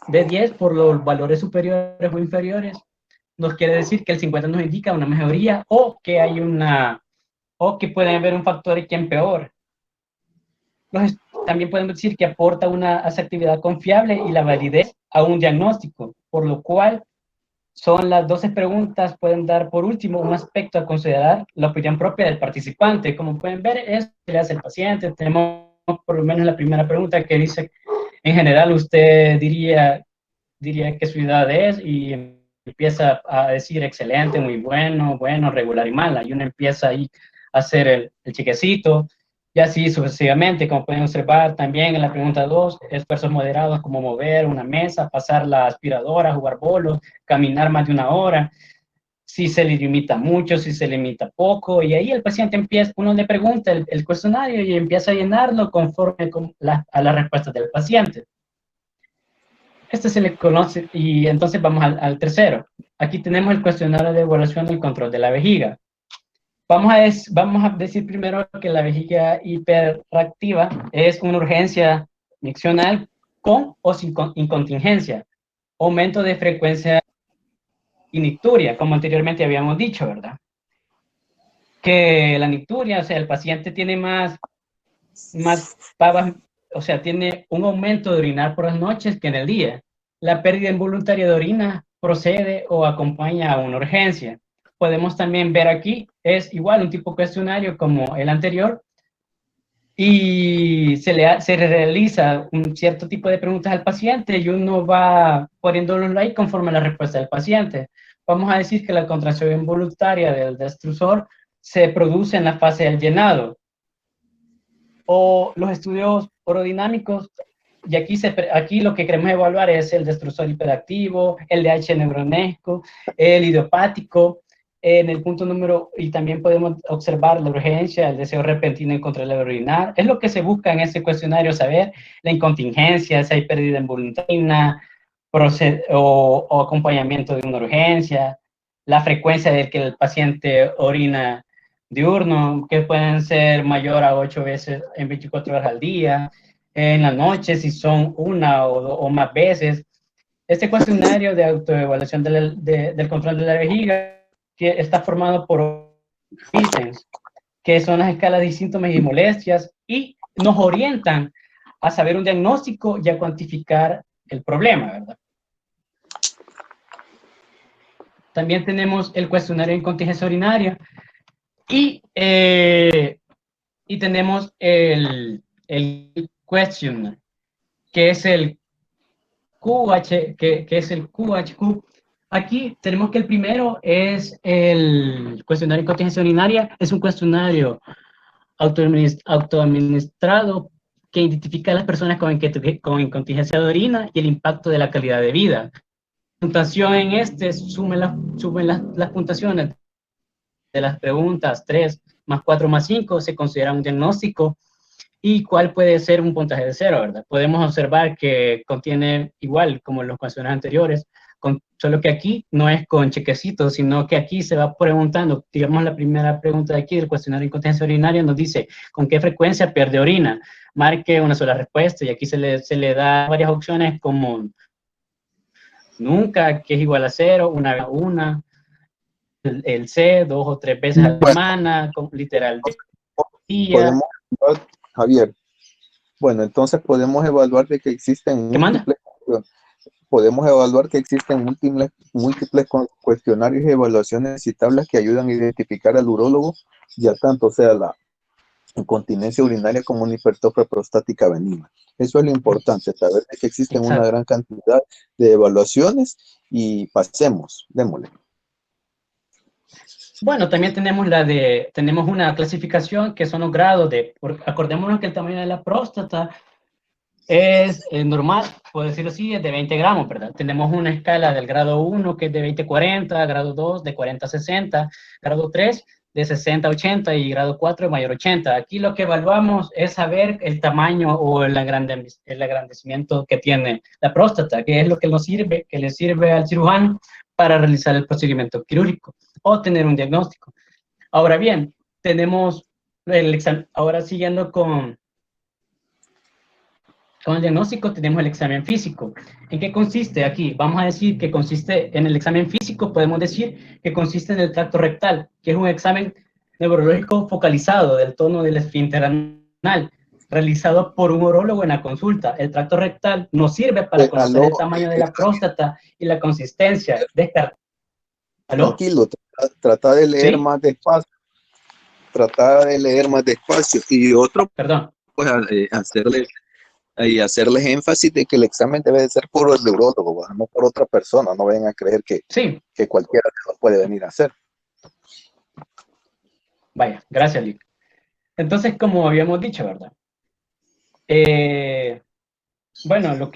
de 10 por los valores superiores o inferiores, nos quiere decir que el 50 nos indica una mejoría o que hay o que puede haber un factor que empeora. También podemos decir que aporta una asertividad confiable y la validez a un diagnóstico, por lo cual son las 12 preguntas, pueden dar por último un aspecto a considerar, la opinión propia del participante. Como pueden ver, es que le hace el paciente. Tenemos por lo menos la primera pregunta que dice, en general, usted diría qué su edad es y empieza a decir excelente, muy bueno, bueno, regular y mala. Y uno empieza ahí a hacer el chequecito y así sucesivamente. Como pueden observar también en la pregunta 2, esfuerzos moderados como mover una mesa, pasar la aspiradora, jugar bolos, caminar más de una hora, si se le limita mucho, si se limita poco, y ahí el paciente empieza, uno le pregunta el cuestionario y empieza a llenarlo conforme a las respuestas del paciente. Este se le conoce, y entonces vamos al tercero. Aquí tenemos el cuestionario de evaluación del control de la vejiga. Vamos a decir primero que la vejiga hiperactiva es una urgencia miccional con o sin incontingencia, aumento de frecuencia y nicturia, como anteriormente habíamos dicho, ¿verdad? Que la nicturia, o sea, el paciente tiene más babas, o sea, tiene un aumento de orinar por las noches que en el día. La pérdida involuntaria de orina procede o acompaña a una urgencia. Podemos también ver aquí, es igual un tipo cuestionario como el anterior, y se le realiza un cierto tipo de preguntas al paciente y uno va poniéndolo ahí conforme a la respuesta del paciente. Vamos a decir que la contracción involuntaria del destrusor se produce en la fase del llenado, o los estudios orodinámicos, y aquí lo que queremos evaluar es el destrusor hiperactivo, el DH neuronesco, el idiopático, en el punto número, y también podemos observar la urgencia, el deseo repentino en contra de orinar. Es lo que se busca en ese cuestionario, saber la incontingencia, si hay pérdida involuntaria, o acompañamiento de una urgencia, la frecuencia de que el paciente orina diurno, que pueden ser mayor a 8 veces en 24 horas al día, en la noche si son una o más veces. Este cuestionario de autoevaluación del control de la vejiga que está formado por ítems, que son las escalas de síntomas y molestias, y nos orientan a saber un diagnóstico y a cuantificar el problema, ¿verdad? También tenemos el cuestionario de incontinencia urinaria y, y tenemos el question, que es el QH, que es el QHQ. Aquí tenemos que el primero es el cuestionario de incontinencia urinaria, es un cuestionario autoadministrado que identifica a las personas con incontinencia de orina y el impacto de la calidad de vida. La puntuación en este sumen las puntuaciones de las preguntas 3 más 4 más 5, se considera un diagnóstico y cuál puede ser un puntaje de cero, ¿verdad? Podemos observar que contiene igual como en los cuestionarios anteriores, solo que aquí no es con chequecitos, sino que aquí se va preguntando, digamos la primera pregunta de aquí del cuestionario de incontinencia urinaria nos dice, ¿con qué frecuencia pierde orina? Marque una sola respuesta y aquí se le da varias opciones como nunca, que es igual a cero, una vez a una, el C, 2 o 3 veces a la Bueno, semana, literal día. podemos, Javier, bueno, entonces podemos evaluar de que existen ¿Qué manda? múltiples cuestionarios y evaluaciones y tablas que ayudan a identificar al urólogo, ya tanto sea la incontinencia urinaria como una hipertrofia prostática benigna. Eso es lo importante, saber que existen una Exacto. gran cantidad de evaluaciones y pasemos, démosle. Bueno, también tenemos una clasificación que son los grados acordémonos que el tamaño de la próstata es normal, puedo decirlo así, es de 20 gramos, ¿verdad? Tenemos una escala del grado 1 que es de 20-40, grado 2 de 40-60, grado 3 de 60-80 y grado 4 de mayor 80. Aquí lo que evaluamos es saber el tamaño o el agrandecimiento que tiene la próstata, que es lo que que le sirve al cirujano para realizar el procedimiento quirúrgico o tener un diagnóstico. Ahora bien, tenemos ahora siguiendo Con el diagnóstico tenemos el examen físico. ¿En qué consiste aquí? Vamos a decir que consiste en el examen físico, podemos decir que consiste en el tracto rectal, que es un examen neurológico focalizado del tono del esfínter anal, realizado por un urólogo en la consulta. El tracto rectal nos sirve para conocer Aló, el tamaño de la próstata y la consistencia. ¿Aló? tranquilo, trata de leer ¿Sí? más despacio, trata de leer más despacio. Y otro, Perdón. pues hacerles énfasis de que el examen debe de ser por el neurólogo, ¿va? No por otra persona, no vayan a creer Sí, que cualquiera lo puede venir a hacer. vaya, gracias, Lick. Entonces, como habíamos dicho, ¿verdad? Bueno,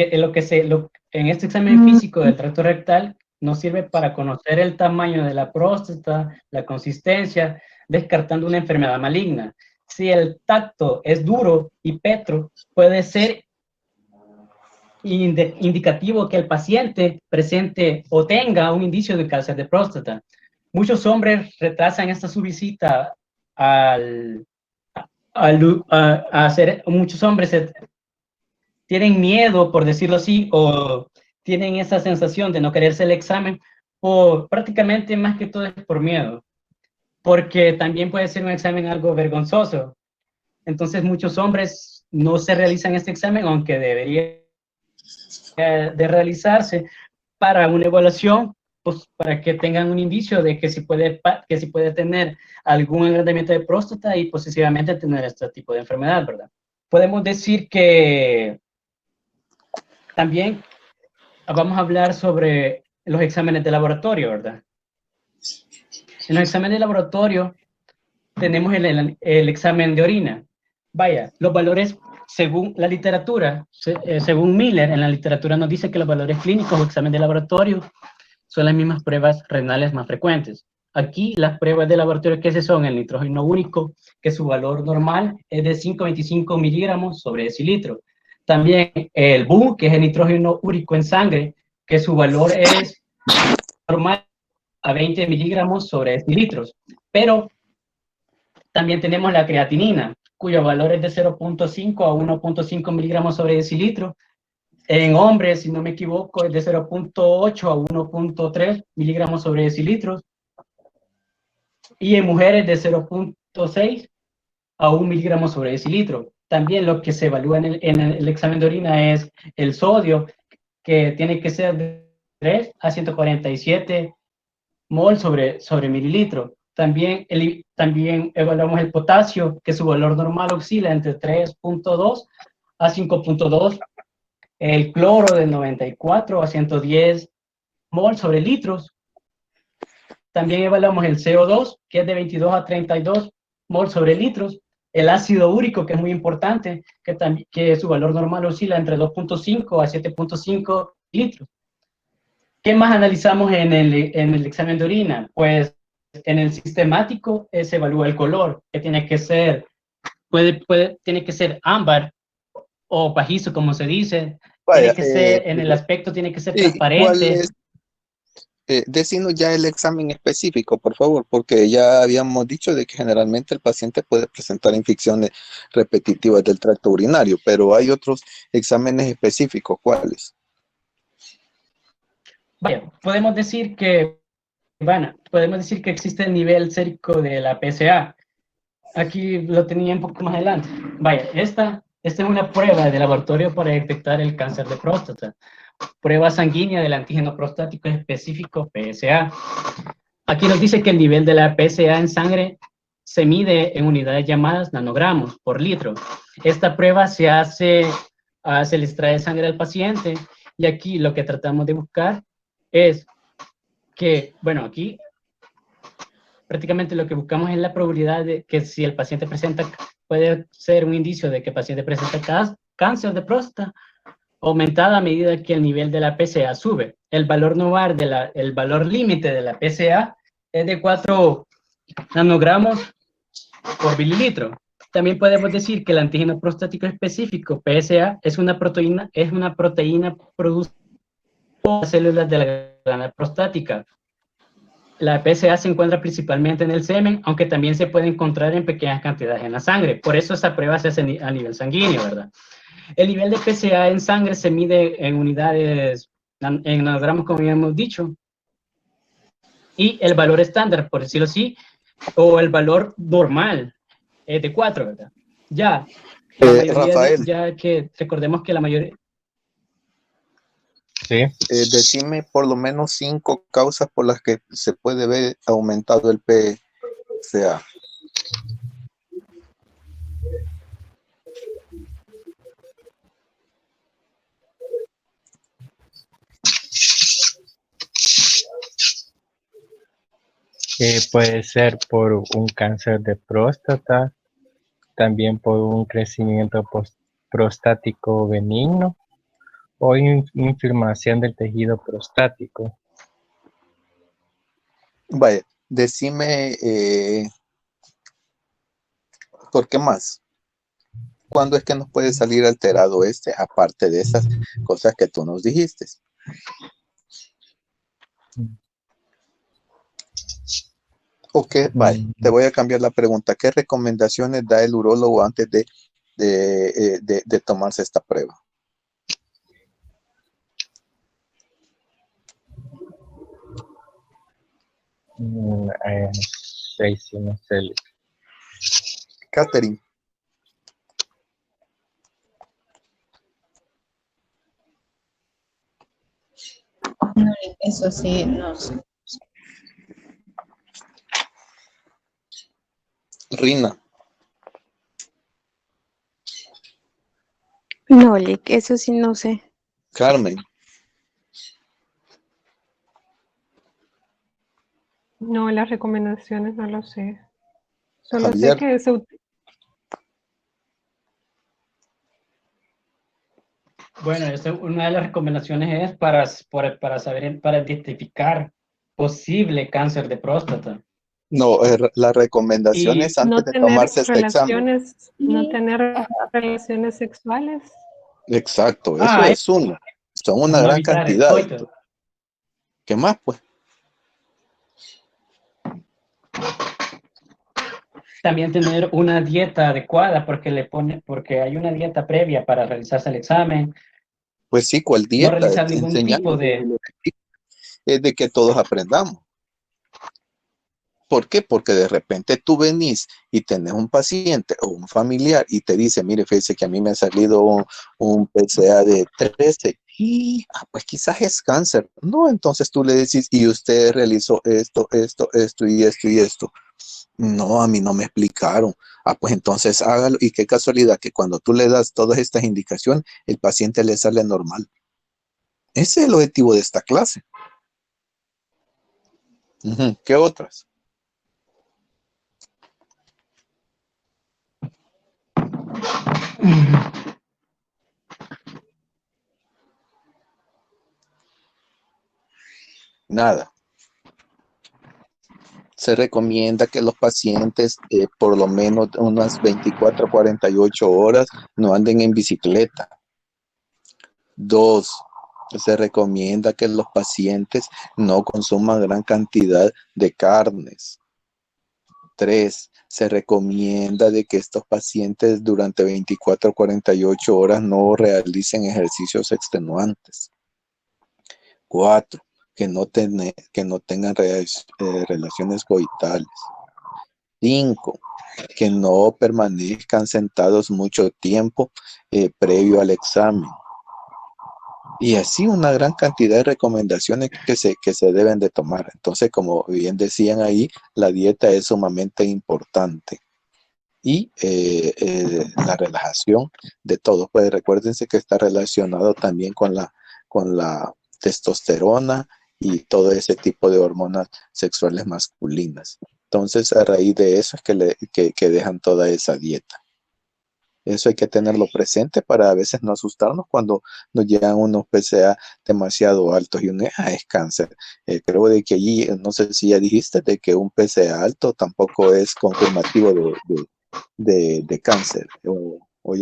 en este examen físico del tracto rectal nos sirve para conocer el tamaño de la próstata, la consistencia, descartando una enfermedad maligna. Si el tacto es duro y petro, puede ser indicativo que el paciente presente o tenga un indicio de cáncer de próstata. Muchos hombres retrasan su visita a hacer, muchos hombres tienen miedo, por decirlo así, o tienen esa sensación de no quererse el examen, o prácticamente más que todo es por miedo, porque también puede ser un examen algo vergonzoso. Entonces muchos hombres no se realizan este examen, aunque debería de realizarse para una evaluación, pues para que tengan un indicio de que si puede tener algún agrandamiento de próstata y posiblemente tener este tipo de enfermedad, ¿verdad? Podemos decir que también vamos a hablar sobre los exámenes de laboratorio, ¿verdad? En los exámenes de laboratorio tenemos el examen de orina. Vaya, los valores según la literatura, según Miller, en la literatura nos dice que los valores clínicos o examen de laboratorio son las mismas pruebas renales más frecuentes. Aquí las pruebas de laboratorio que son el nitrógeno úrico, que su valor normal es de 5,25 miligramos sobre decilitro. También el BU, que es el nitrógeno úrico en sangre, que su valor es normal a 20 miligramos sobre decilitros. Pero también tenemos la creatinina, cuyo valor es de 0,5 a 1,5 miligramos sobre decilitro. En hombres, si no me equivoco, es de 0,8 a 1,3 miligramos sobre decilitros. Y en mujeres de 0,6 a 1 miligramo sobre decilitro. También lo que se evalúa en el examen de orina es el sodio, que tiene que ser de 3 a 147 mol sobre mililitro. También evaluamos el potasio, que su valor normal oscila entre 3,2 a 5,2. El cloro de 94 a 110 mol sobre litros. También evaluamos el CO2, que es de 22 a 32 mol sobre litros. El ácido úrico, que es muy importante, que su valor normal oscila entre 2,5 a 7,5 litros. ¿Qué más analizamos en el examen de orina? Pues en el sistemático se evalúa el color, que tiene que ser, tiene que ser ámbar o pajizo, como se dice. Tiene Vaya, que ser, en el aspecto tiene que ser ¿y cuál transparente. es? Decinos ya el examen específico, por favor, porque ya habíamos dicho de que generalmente el paciente puede presentar infecciones repetitivas del tracto urinario, pero hay otros exámenes específicos. ¿Cuáles? Vaya, podemos decir que existe el nivel sérico de la PSA. Aquí lo tenía un poco más adelante. Vaya, esta es una prueba de laboratorio para detectar el cáncer de próstata. Prueba sanguínea del antígeno prostático específico PSA. Aquí nos dice que el nivel de la PSA en sangre se mide en unidades llamadas nanogramos por litro. Esta prueba se le extrae sangre al paciente y aquí lo que tratamos de buscar es que, bueno, aquí prácticamente lo que buscamos es la probabilidad de que si el paciente presenta, puede ser un indicio de que el paciente presenta cáncer de próstata, aumentada a medida que el nivel de la PSA sube. El valor normal el valor límite de la PSA es de 4 nanogramos por mililitro. También podemos decir que el antígeno prostático específico, PSA, es una proteína producida por las células de la glándula prostática. La PSA se encuentra principalmente en el semen, aunque también se puede encontrar en pequeñas cantidades en la sangre. Por eso esa prueba se hace a nivel sanguíneo, ¿verdad? El nivel de PSA en sangre se mide en unidades, en nanogramos, como ya hemos dicho, y el valor estándar, por decirlo así, o el valor normal, es de 4, ¿verdad? Ya, la mayoría Rafael, ya que recordemos que la mayoría... Sí. decime por lo menos 5 causas por las que se puede ver aumentado el PSA. Puede ser por un cáncer de próstata, también por un crecimiento prostático benigno o inflamación del tejido prostático. Vaya, decime, ¿por qué más? ¿Cuándo es que nos puede salir alterado aparte de esas cosas que tú nos dijiste? Ok, vale, te voy a cambiar la pregunta. ¿Qué recomendaciones da el urólogo antes de tomarse esta prueba? Sí, no sé. Catherine. Eso sí, no sé. Rina. No, Lick, eso sí no sé. Carmen. No, las recomendaciones no lo sé. Solo sé Javier. que se Bueno, una de las recomendaciones es para saber, para identificar posible cáncer de próstata. No, la recomendación Y es antes no de tener tomarse este examen. no tener relaciones sexuales. Exacto, eso es uno. Son una no gran evitar el cantidad. coito. ¿Qué más, pues? También tener una dieta adecuada, porque hay una dieta previa para realizarse el examen. Pues sí, ¿cuál No dieta? realizar ningún Enseñar tipo de... es de que todos aprendamos. ¿Por qué? Porque de repente tú venís y tenés un paciente o un familiar y te dice, mire, fíjese que a mí me ha salido un PSA de 13. Y, pues quizás es cáncer. No, entonces tú le decís, y usted realizó esto y esto y esto. No, a mí no me explicaron. Pues entonces hágalo. Y qué casualidad que cuando tú le das todas estas indicaciones, el paciente le sale normal. Ese es el objetivo de esta clase. ¿Qué otras? Nada. Se recomienda que los pacientes por lo menos unas 24 a 48 horas no anden en bicicleta. 2. Se recomienda que los pacientes no consuman gran cantidad de carnes. 3. Se recomienda de que estos pacientes durante 24 a 48 horas no realicen ejercicios extenuantes. 4. Que no tengan relaciones coitales. 5. Que no permanezcan sentados mucho tiempo previo al examen. Y así una gran cantidad de recomendaciones que se deben de tomar. Entonces, como bien decían ahí, la dieta es sumamente importante. Y la relajación de todo. Pues recuérdense que está relacionado también con la testosterona y todo ese tipo de hormonas sexuales masculinas. Entonces, a raíz de eso es que dejan toda esa dieta. Eso hay que tenerlo presente para a veces no asustarnos cuando nos llegan unos PSA demasiado altos y es cáncer. Creo de que allí, no sé si ya dijiste, de que un PSA alto tampoco es confirmativo de cáncer. O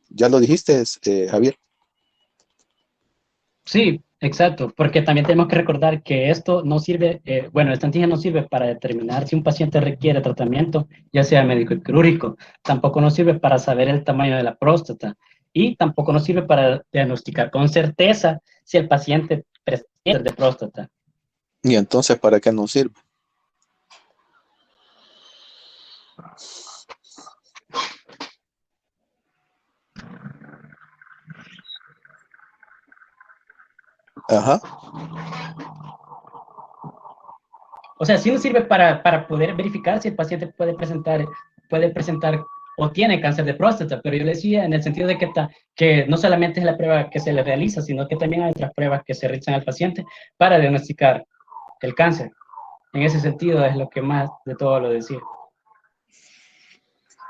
ya lo dijiste, Javier. Sí, exacto, porque también tenemos que recordar que esto no sirve, bueno, esta antígeno no sirve para determinar si un paciente requiere tratamiento, ya sea médico y quirúrgico, tampoco nos sirve para saber el tamaño de la próstata. y tampoco nos sirve para diagnosticar con certeza si el paciente presenta cáncer de próstata. ¿Y entonces para qué nos sirve? Ajá. O sea, sí nos sirve para poder verificar si el paciente puede presentar o tiene cáncer de próstata, pero yo le decía en el sentido de que no solamente es la prueba que se le realiza, sino que también hay otras pruebas que se realizan al paciente para diagnosticar el cáncer. En ese sentido es lo que más de todo lo decía.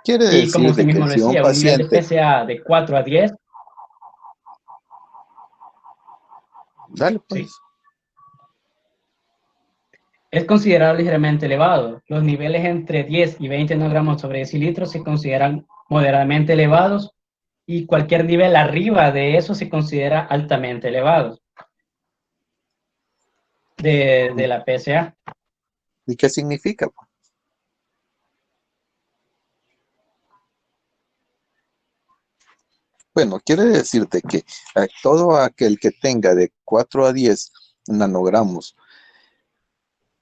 Quiere Y como decir usted de que mismo lo si un decía, un nivel de paciente, PSA de 4 a 10, dale sí, pues, es considerado ligeramente elevado. Los niveles entre 10 y 20 nanogramos sobre decilitro se consideran moderadamente elevados y cualquier nivel arriba de eso se considera altamente elevado de la PSA. ¿y qué significa? Bueno, quiere decirte que todo aquel que tenga de 4 a 10 nanogramos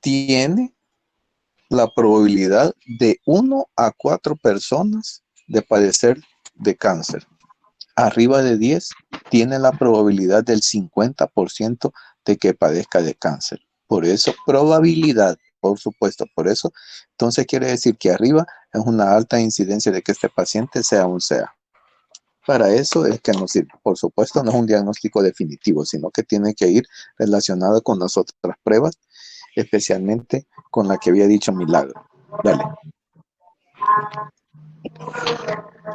tiene la probabilidad de 1 a 4 personas de padecer de cáncer. Arriba de 10 tiene la probabilidad del 50% de que padezca de cáncer. Por eso, probabilidad, por supuesto, por eso. Entonces quiere decir que arriba es una alta incidencia de que este paciente sea un CA. Para eso es que nos sirve. Por supuesto, no es un diagnóstico definitivo, sino que tiene que ir relacionado con las otras pruebas, especialmente con la que había dicho Milagro. Dale.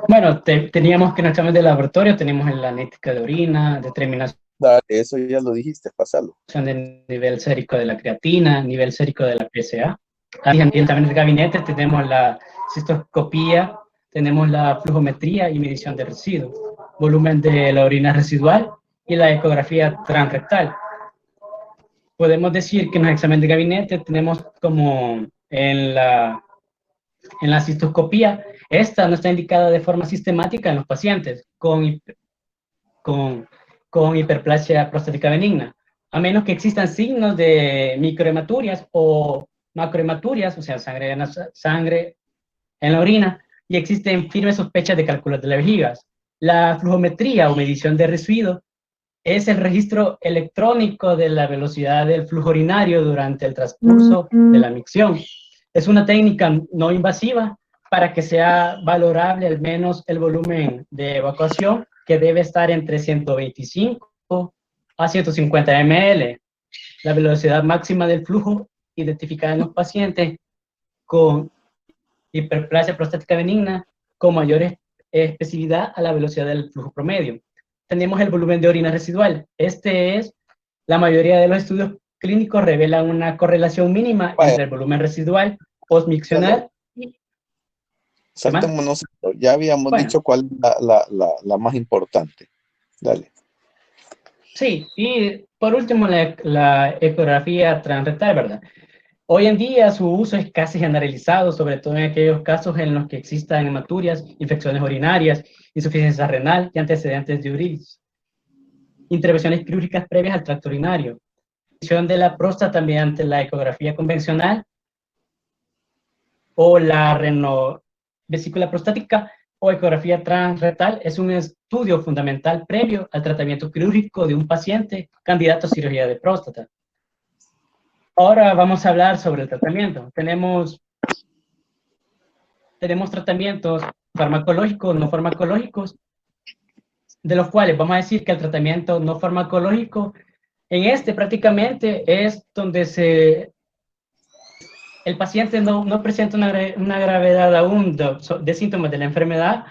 Bueno, teníamos que en el examen de laboratorio, tenemos en la analítica de orina, determinación Dale, eso ya lo dijiste, pásalo. del nivel sérico de la creatina, nivel sérico de la PSA. Ahí en el examen de gabinete tenemos la cistoscopía, tenemos la flujometría y medición de residuos, volumen de la orina residual y la ecografía transrectal. Podemos decir que en el examen de gabinete tenemos como en la cistoscopía, esta no está indicada de forma sistemática en los pacientes con hiperplasia prostática benigna, a menos que existan signos de microhematuриas o macrohematuриas, o sea, sangre en la orina, y existen firmes sospechas de cálculos de las vejigas. La flujometría o medición de residuos es el registro electrónico de la velocidad del flujo urinario durante el transcurso de la micción. Es una técnica no invasiva para que sea valorable al menos el volumen de evacuación, que debe estar entre 125 a 150 ml. La velocidad máxima del flujo identificada en los pacientes con hiperplasia prostática benigna con mayor especificidad a la velocidad del flujo promedio. Tenemos el volumen de orina residual. La mayoría de los estudios clínicos revelan una correlación mínima entre el volumen residual postmiccional y... Saltémonos, ya habíamos dicho cuál es la más importante. Dale. Sí, y por último la ecografía transrectal, ¿verdad? Hoy en día su uso es casi generalizado, sobre todo en aquellos casos en los que existan hematuриas, infecciones urinarias, insuficiencia renal y antecedentes de uritis. Intervenciones quirúrgicas previas al tracto urinario. Medición de la próstata mediante la ecografía convencional o la vesícula prostática o ecografía transrectal es un estudio fundamental previo al tratamiento quirúrgico de un paciente candidato a cirugía de próstata. Ahora vamos a hablar sobre el tratamiento. Tenemos tratamientos farmacológicos, no farmacológicos, de los cuales vamos a decir que el tratamiento no farmacológico, prácticamente es donde el paciente no presenta una gravedad aún de síntomas de la enfermedad,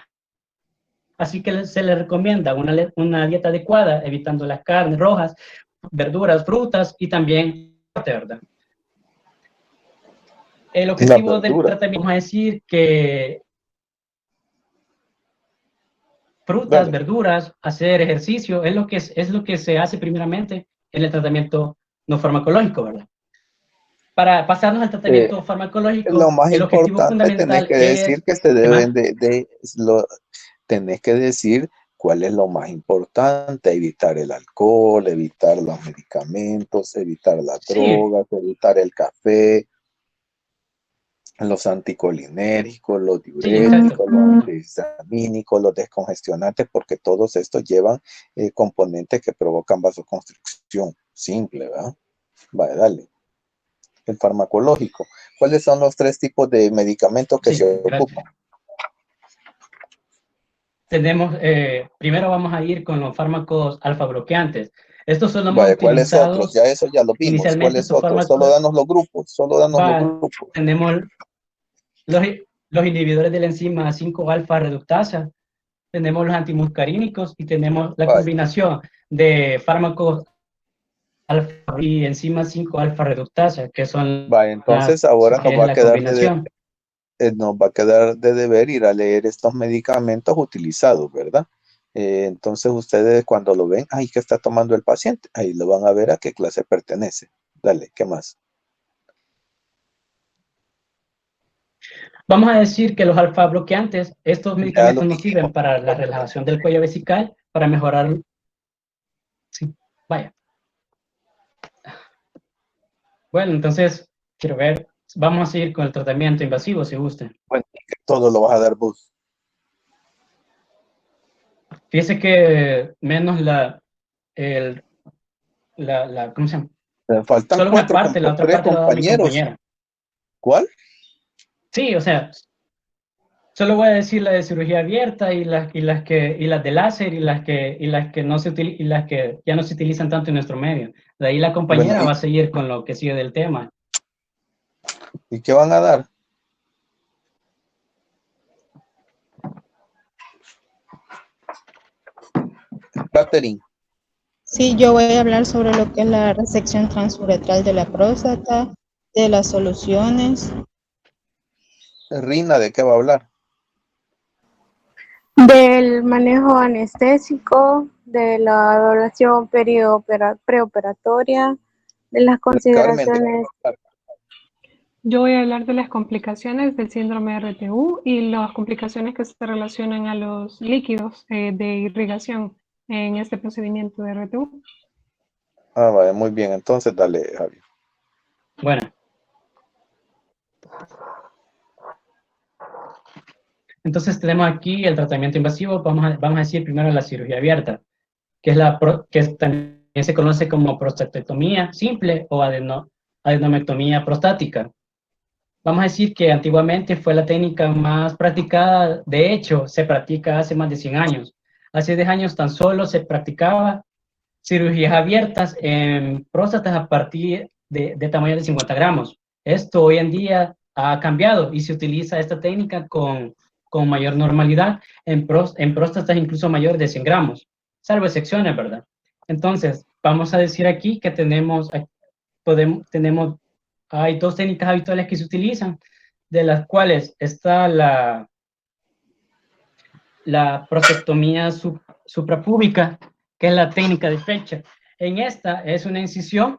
así que se le recomienda una dieta adecuada, evitando las carnes rojas, verduras, frutas y también ¿verdad? El objetivo del tratamiento, vamos a decir que frutas, verduras, hacer ejercicio, es lo que se hace primeramente en el tratamiento no farmacológico, ¿verdad? Para pasarnos al tratamiento farmacológico, Lo más el objetivo importante tenés fundamental que decir es... que se deben tenés que decir ¿Cuál es lo más importante? Evitar el alcohol, evitar los medicamentos, evitar las Sí, drogas, evitar el café, los anticolinérgicos, los sí, exacto. diuréticos, los antihistamínicos, los descongestionantes, porque todos estos llevan componentes que provocan vasoconstricción. Simple, ¿verdad? Vale, dale. El farmacológico. ¿Cuáles son los 3 tipos de medicamentos que Sí, se gracias. ocupan? Tenemos, primero vamos a ir con los fármacos alfa bloqueantes. Estos son los más Vale, ¿cuáles otros? Ya utilizados. eso ya lo vimos. Inicialmente ¿Cuáles estos otros? Solo fármacos, danos los grupos. Solo danos los grupos. tenemos los, los inhibidores de la enzima 5-alfa reductasa, tenemos los antimuscarínicos y tenemos la Vale, combinación de fármacos alfa y enzima 5-alfa reductasa, que son vale, entonces ahora que es la combinación. nos va a quedar de deber ir a leer estos medicamentos utilizados, ¿verdad? Entonces ustedes cuando lo ven, ay, ¿qué está tomando el paciente? Ahí lo van a ver a qué clase pertenece. Dale, ¿qué más? Vamos a decir que los alfa bloqueantes, estos Ya lo medicamentos nos dijimos. sirven para la relajación del cuello vesical, para mejorar. Sí, vaya. Bueno, entonces, quiero ver, vamos a seguir con el tratamiento invasivo, si gusta. Bueno, todo lo vas a dar vos. Fíjese que menos ¿cómo se llama? Faltan Solo una 4, parte, la otra 3 parte la va a dar mi compañeros. compañera. ¿Cuál? Sí, o sea, solo voy a decir la de cirugía abierta y las de láser y las que no se y las que ya no se utilizan tanto en nuestro medio. De ahí la Bueno, compañera va a seguir con lo que sigue del tema. ¿y qué van a dar? Catherine. Sí, yo voy a hablar sobre lo que es la resección transuretral de la próstata, de las soluciones, Rina, ¿de qué va a hablar? Del manejo anestésico, de la evaluación preoperatoria, de las Carmen, ¿de qué consideraciones. va a hablar? Yo voy a hablar de las complicaciones del síndrome RTU y las complicaciones que se relacionan a los líquidos de irrigación en este procedimiento de RTU. Ah, vale, muy bien. Entonces, dale, Javi. Bueno, entonces tenemos aquí el tratamiento invasivo. Vamos a decir primero la cirugía abierta, que también se conoce como prostatectomía simple o adenomectomía prostática. Vamos a decir que antiguamente fue la técnica más practicada, de hecho, se practica hace más de 100 años. Hace 10 años tan solo se practicaba cirugías abiertas en próstatas a partir de tamaño de 50 gramos. Esto hoy en día ha cambiado y se utiliza esta técnica con mayor normalidad en próstatas incluso mayores de 100 gramos, salvo excepciones, ¿verdad? Entonces, vamos a decir aquí que hay 2 técnicas habituales que se utilizan, de las cuales está la prostatectomía suprapúbica, que es la técnica de Fletcher. En esta es una incisión.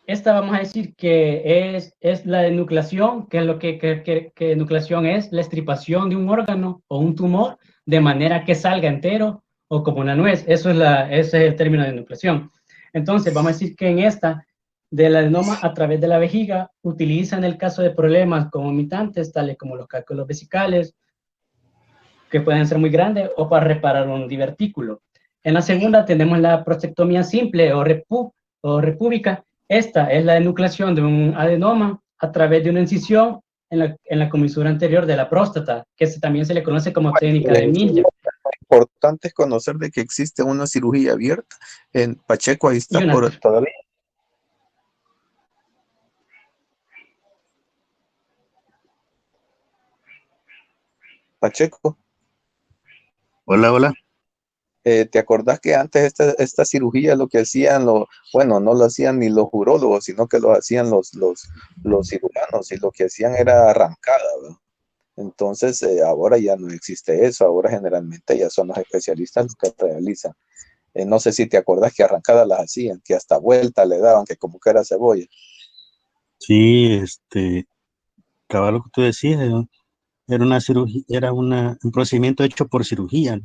Esta vamos a decir que es la denucleación, que es lo que enucleación es, la extirpación de un órgano o un tumor de manera que salga entero o como una nuez. Ese es el término de enucleación. Entonces, vamos a decir que en esta, del adenoma a través de la vejiga, utiliza en el caso de problemas concomitantes, tales como los cálculos vesicales, que pueden ser muy grandes, o para reparar un divertículo. En la segunda tenemos la prostatectomía simple o repúbica. Esta es la enucleación de un adenoma a través de una incisión en la comisura anterior de la próstata, que también se le conoce como técnica de Milja. Importante es conocer de que existe una cirugía abierta. En Pacheco, ahí está por todavía. Pacheco. Hola, hola. ¿Te acordás que antes esta cirugía lo que hacían, bueno, no lo hacían ni los urólogos, sino que lo hacían los cirujanos y lo que hacían era arrancada, ¿verdad? Entonces, ahora ya no existe eso, ahora generalmente ya son los especialistas los que realizan. No sé si te acordás que arrancadas las hacían, que hasta vuelta le daban, que como que era cebolla. Sí, cabal lo que tú decías, era una cirugía, era un procedimiento hecho por cirugía.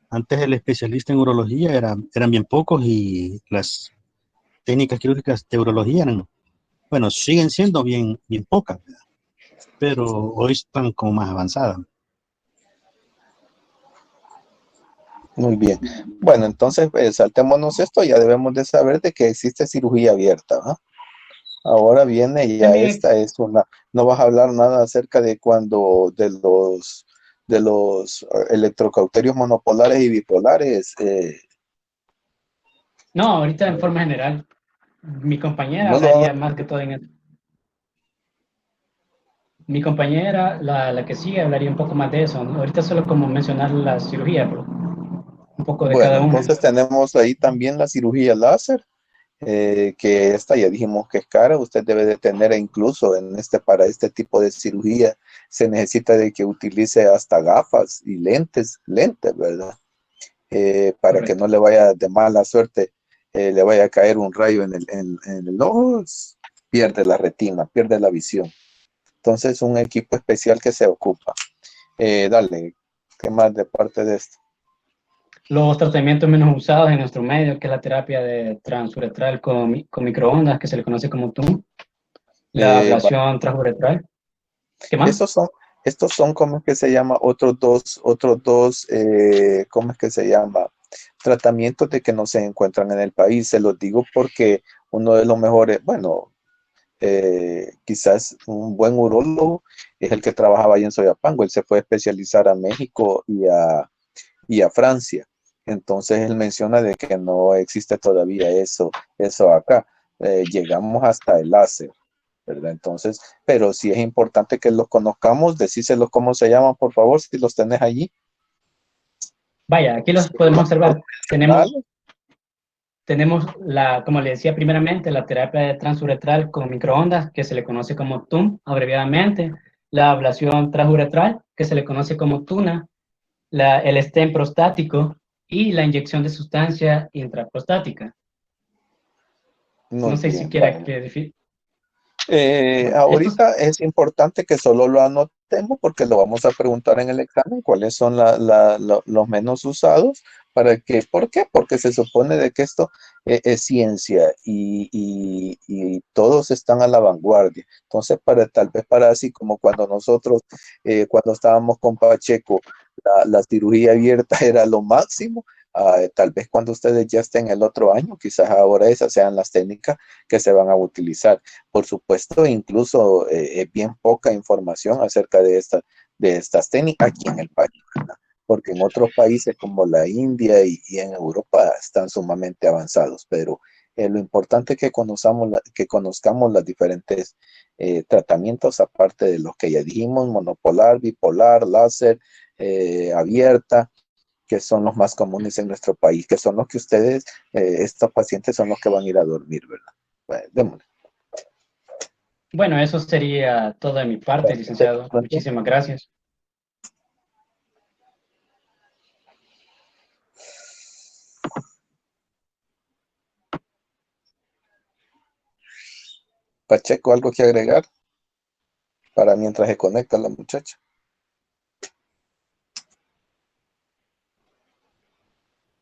Antes el especialista en urología eran bien pocos y las técnicas quirúrgicas de urología eran, bueno, siguen siendo bien pocas, ¿verdad? Pero hoy están como más avanzadas. Muy bien. Bueno, entonces saltémonos esto, ya debemos de saber de que existe cirugía abierta, ¿va? Ahora viene ya También, esta es una, no vas a hablar nada acerca de cuando de los electrocauterios monopolares y bipolares. no, ahorita en forma general, mi compañera No lo hablaría más que todo en eso. Mi compañera, la que sigue, hablaría un poco más de eso, ¿no? Ahorita solo como mencionar la cirugía, pero un poco de Bueno, cada una. entonces tenemos ahí también la cirugía láser, que esta ya dijimos que es cara, usted debe de tener, e incluso para este tipo de cirugía se necesita de que utilice hasta gafas y lentes, ¿verdad? Para que Correcto. no le vaya de mala suerte, le vaya a caer un rayo en el ojo, pierde la retina, pierde la visión. Entonces, un equipo especial que se ocupa. Dale, ¿qué más de parte de esto? Los tratamientos menos usados en nuestro medio, que es la terapia de transuretral con microondas, que se le conoce como TUM, la ablación transuretral. ¿Qué más? Estos son, estos son, ¿cómo es que se llama? Otros dos, ¿cómo es que se llama? Tratamientos de que no se encuentran en el país. Se los digo porque uno de los mejores, bueno, quizás un buen urólogo es el que trabajaba ahí en Soyapango. Él se fue a especializar a México y a Francia. Entonces él menciona de que no existe todavía eso acá. Llegamos hasta el láser, ¿verdad? Entonces, pero sí es importante que los conozcamos, decíselos cómo se llaman, por favor, si los tenés allí. Vaya, aquí los podemos observar. Tenemos, Dale. tenemos como le decía primeramente, la terapia de transuretral con microondas, que se le conoce como TUM, abreviadamente, la ablación transuretral, que se le conoce como TUNA, el stent prostático y la inyección de sustancia intraprostática. No Muy sé si bien, quiera bueno. que... Bueno, estos, Ahorita es importante que solo lo anotemos porque lo vamos a preguntar en el examen cuáles son los menos usados. ¿Por qué? Porque se supone de que esto es ciencia y todos están a la vanguardia. Entonces, tal vez para así como cuando nosotros, cuando estábamos con Pacheco, la cirugía abierta era lo máximo. Tal vez cuando ustedes ya estén el otro año, quizás ahora esas sean las técnicas que se van a utilizar. Por supuesto, incluso es bien poca información acerca de estas técnicas aquí en el país, ¿verdad? Porque en otros países como la India y en Europa están sumamente avanzados, pero lo importante es que conozcamos los diferentes tratamientos, aparte de los que ya dijimos, monopolar, bipolar, láser, abierta, que son los más comunes en nuestro país, que son los que ustedes, estos pacientes son los que van a ir a dormir, ¿verdad? Bueno, démosle. bueno, eso sería todo de mi parte, licenciado. Muchísimas gracias. Pacheco, ¿algo que agregar para mientras se conecta la muchacha?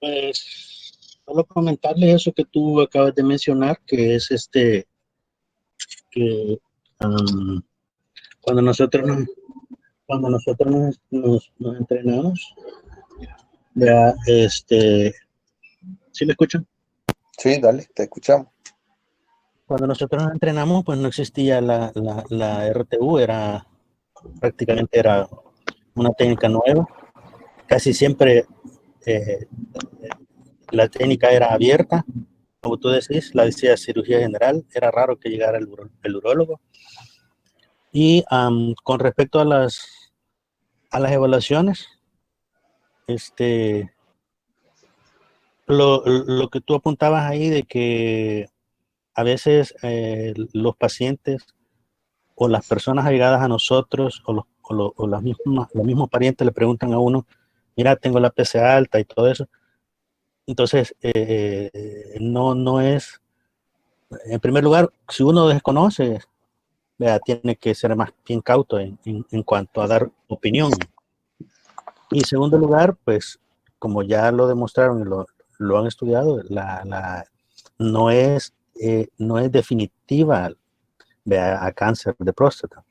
Pues solo comentarle eso que tú acabas de mencionar, que es que um, cuando nosotros nos entrenamos, ya ¿sí me escuchan? Sí, dale, te escuchamos. Cuando nosotros nos entrenamos, pues no existía la RTU, prácticamente era una técnica nueva. Casi siempre eh, la técnica era abierta, como tú decís, la decía cirugía general, era raro que llegara el urólogo. Y con respecto a las evaluaciones, lo que tú apuntabas ahí de que a veces los pacientes o las personas allegadas a nosotros o los mismos parientes le preguntan a uno, mira, tengo la PSA alta y todo eso. Entonces, no es, en primer lugar, si uno desconoce vea, tiene que ser más bien cauto en cuanto a dar opinión. Y en segundo lugar, pues, como ya lo demostraron y lo han estudiado, no es definitiva, vea, a cáncer de próstata.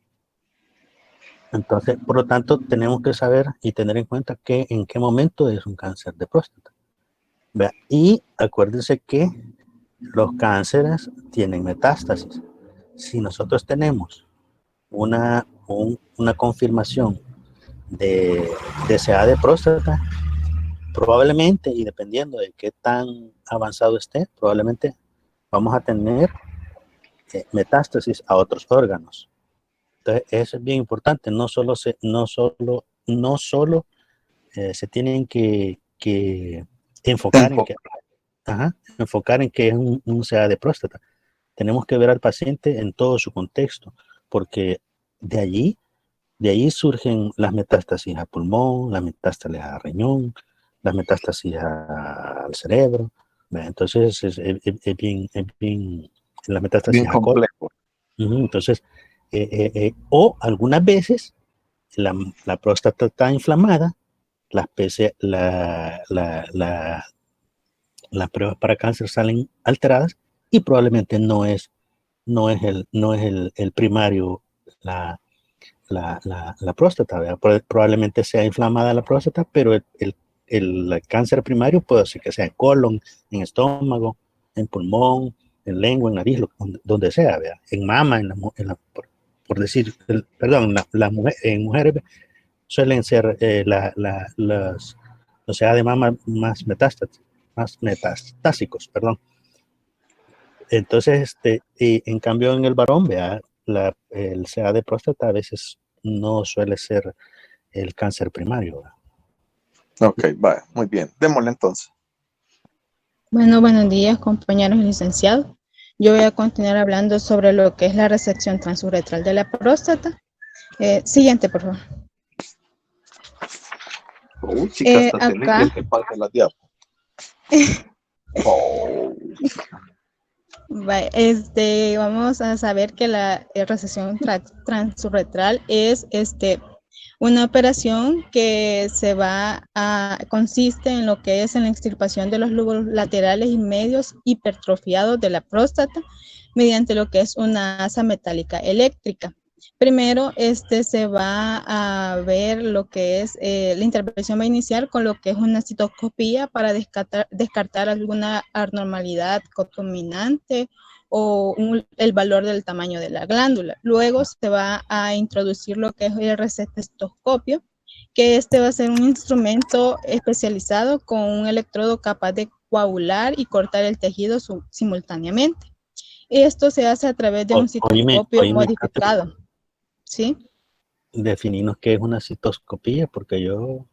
Entonces, por lo tanto, tenemos que saber y tener en cuenta que en qué momento es un cáncer de próstata. ¿Vea? Y acuérdense que los cánceres tienen metástasis. Si nosotros tenemos una confirmación de CA de próstata, probablemente, y dependiendo de qué tan avanzado esté, probablemente vamos a tener metástasis a otros órganos. Entonces, eso es bien importante. No solo se tienen que enfocar en que, enfocar en que es un CA de próstata. Tenemos que ver al paciente en todo su contexto, porque de allí surgen las metástasis a pulmón, las metástasis a riñón, las metástasis al cerebro. Entonces es bien la metástasis Bien a colon. complejo. Entonces, o algunas veces la próstata está inflamada, las pruebas para cáncer salen alteradas y probablemente no es el primario la próstata, ¿verdad? Probablemente sea inflamada la próstata, pero el cáncer primario puede ser que sea en colon, en estómago, en pulmón, en lengua, en nariz, donde sea, ¿verdad? En mama, por decir, perdón, en mujeres suelen ser los CA de mama más metastásicos, perdón. Entonces, y en cambio en el varón, vea, el CA de próstata a veces no suele ser el cáncer primario, ¿verdad? Ok, vale, muy bien. Démosle entonces. Bueno, buenos días, compañeros y licenciados. Yo voy a continuar hablando sobre lo que es la resección transuretral de la próstata. Siguiente, por favor. Chicas, hasta acá. que falta la diapo. Vamos a saber que la resección transuretral es una operación que consiste en lo que es en la extirpación de los lóbulos laterales y medios hipertrofiados de la próstata mediante lo que es una asa metálica eléctrica. Primero, se va a ver lo que es, la intervención va a iniciar con lo que es una citoscopía para descartar alguna anormalidad contaminante o el valor del tamaño de la glándula. Luego se va a introducir lo que es el recetoscopio, que va a ser un instrumento especializado con un electrodo capaz de coagular y cortar el tejido simultáneamente. Esto se hace a través de un citoscopio modificado. ¿Sí? Definimos qué es una citoscopía, porque yo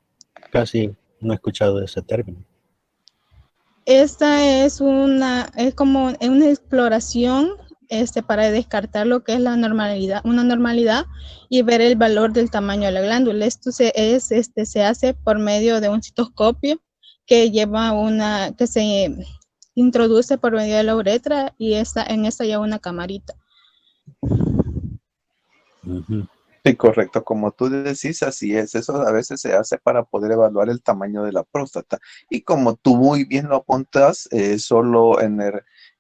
casi no he escuchado ese término. Esta es como una exploración para descartar lo que es una normalidad y ver el valor del tamaño de la glándula. Esto se hace por medio de un citoscopio que que se introduce por medio de la uretra y en esta lleva una camarita. Sí, correcto. Como tú decís, así es. Eso a veces se hace para poder evaluar el tamaño de la próstata. Y como tú muy bien lo apuntas, solo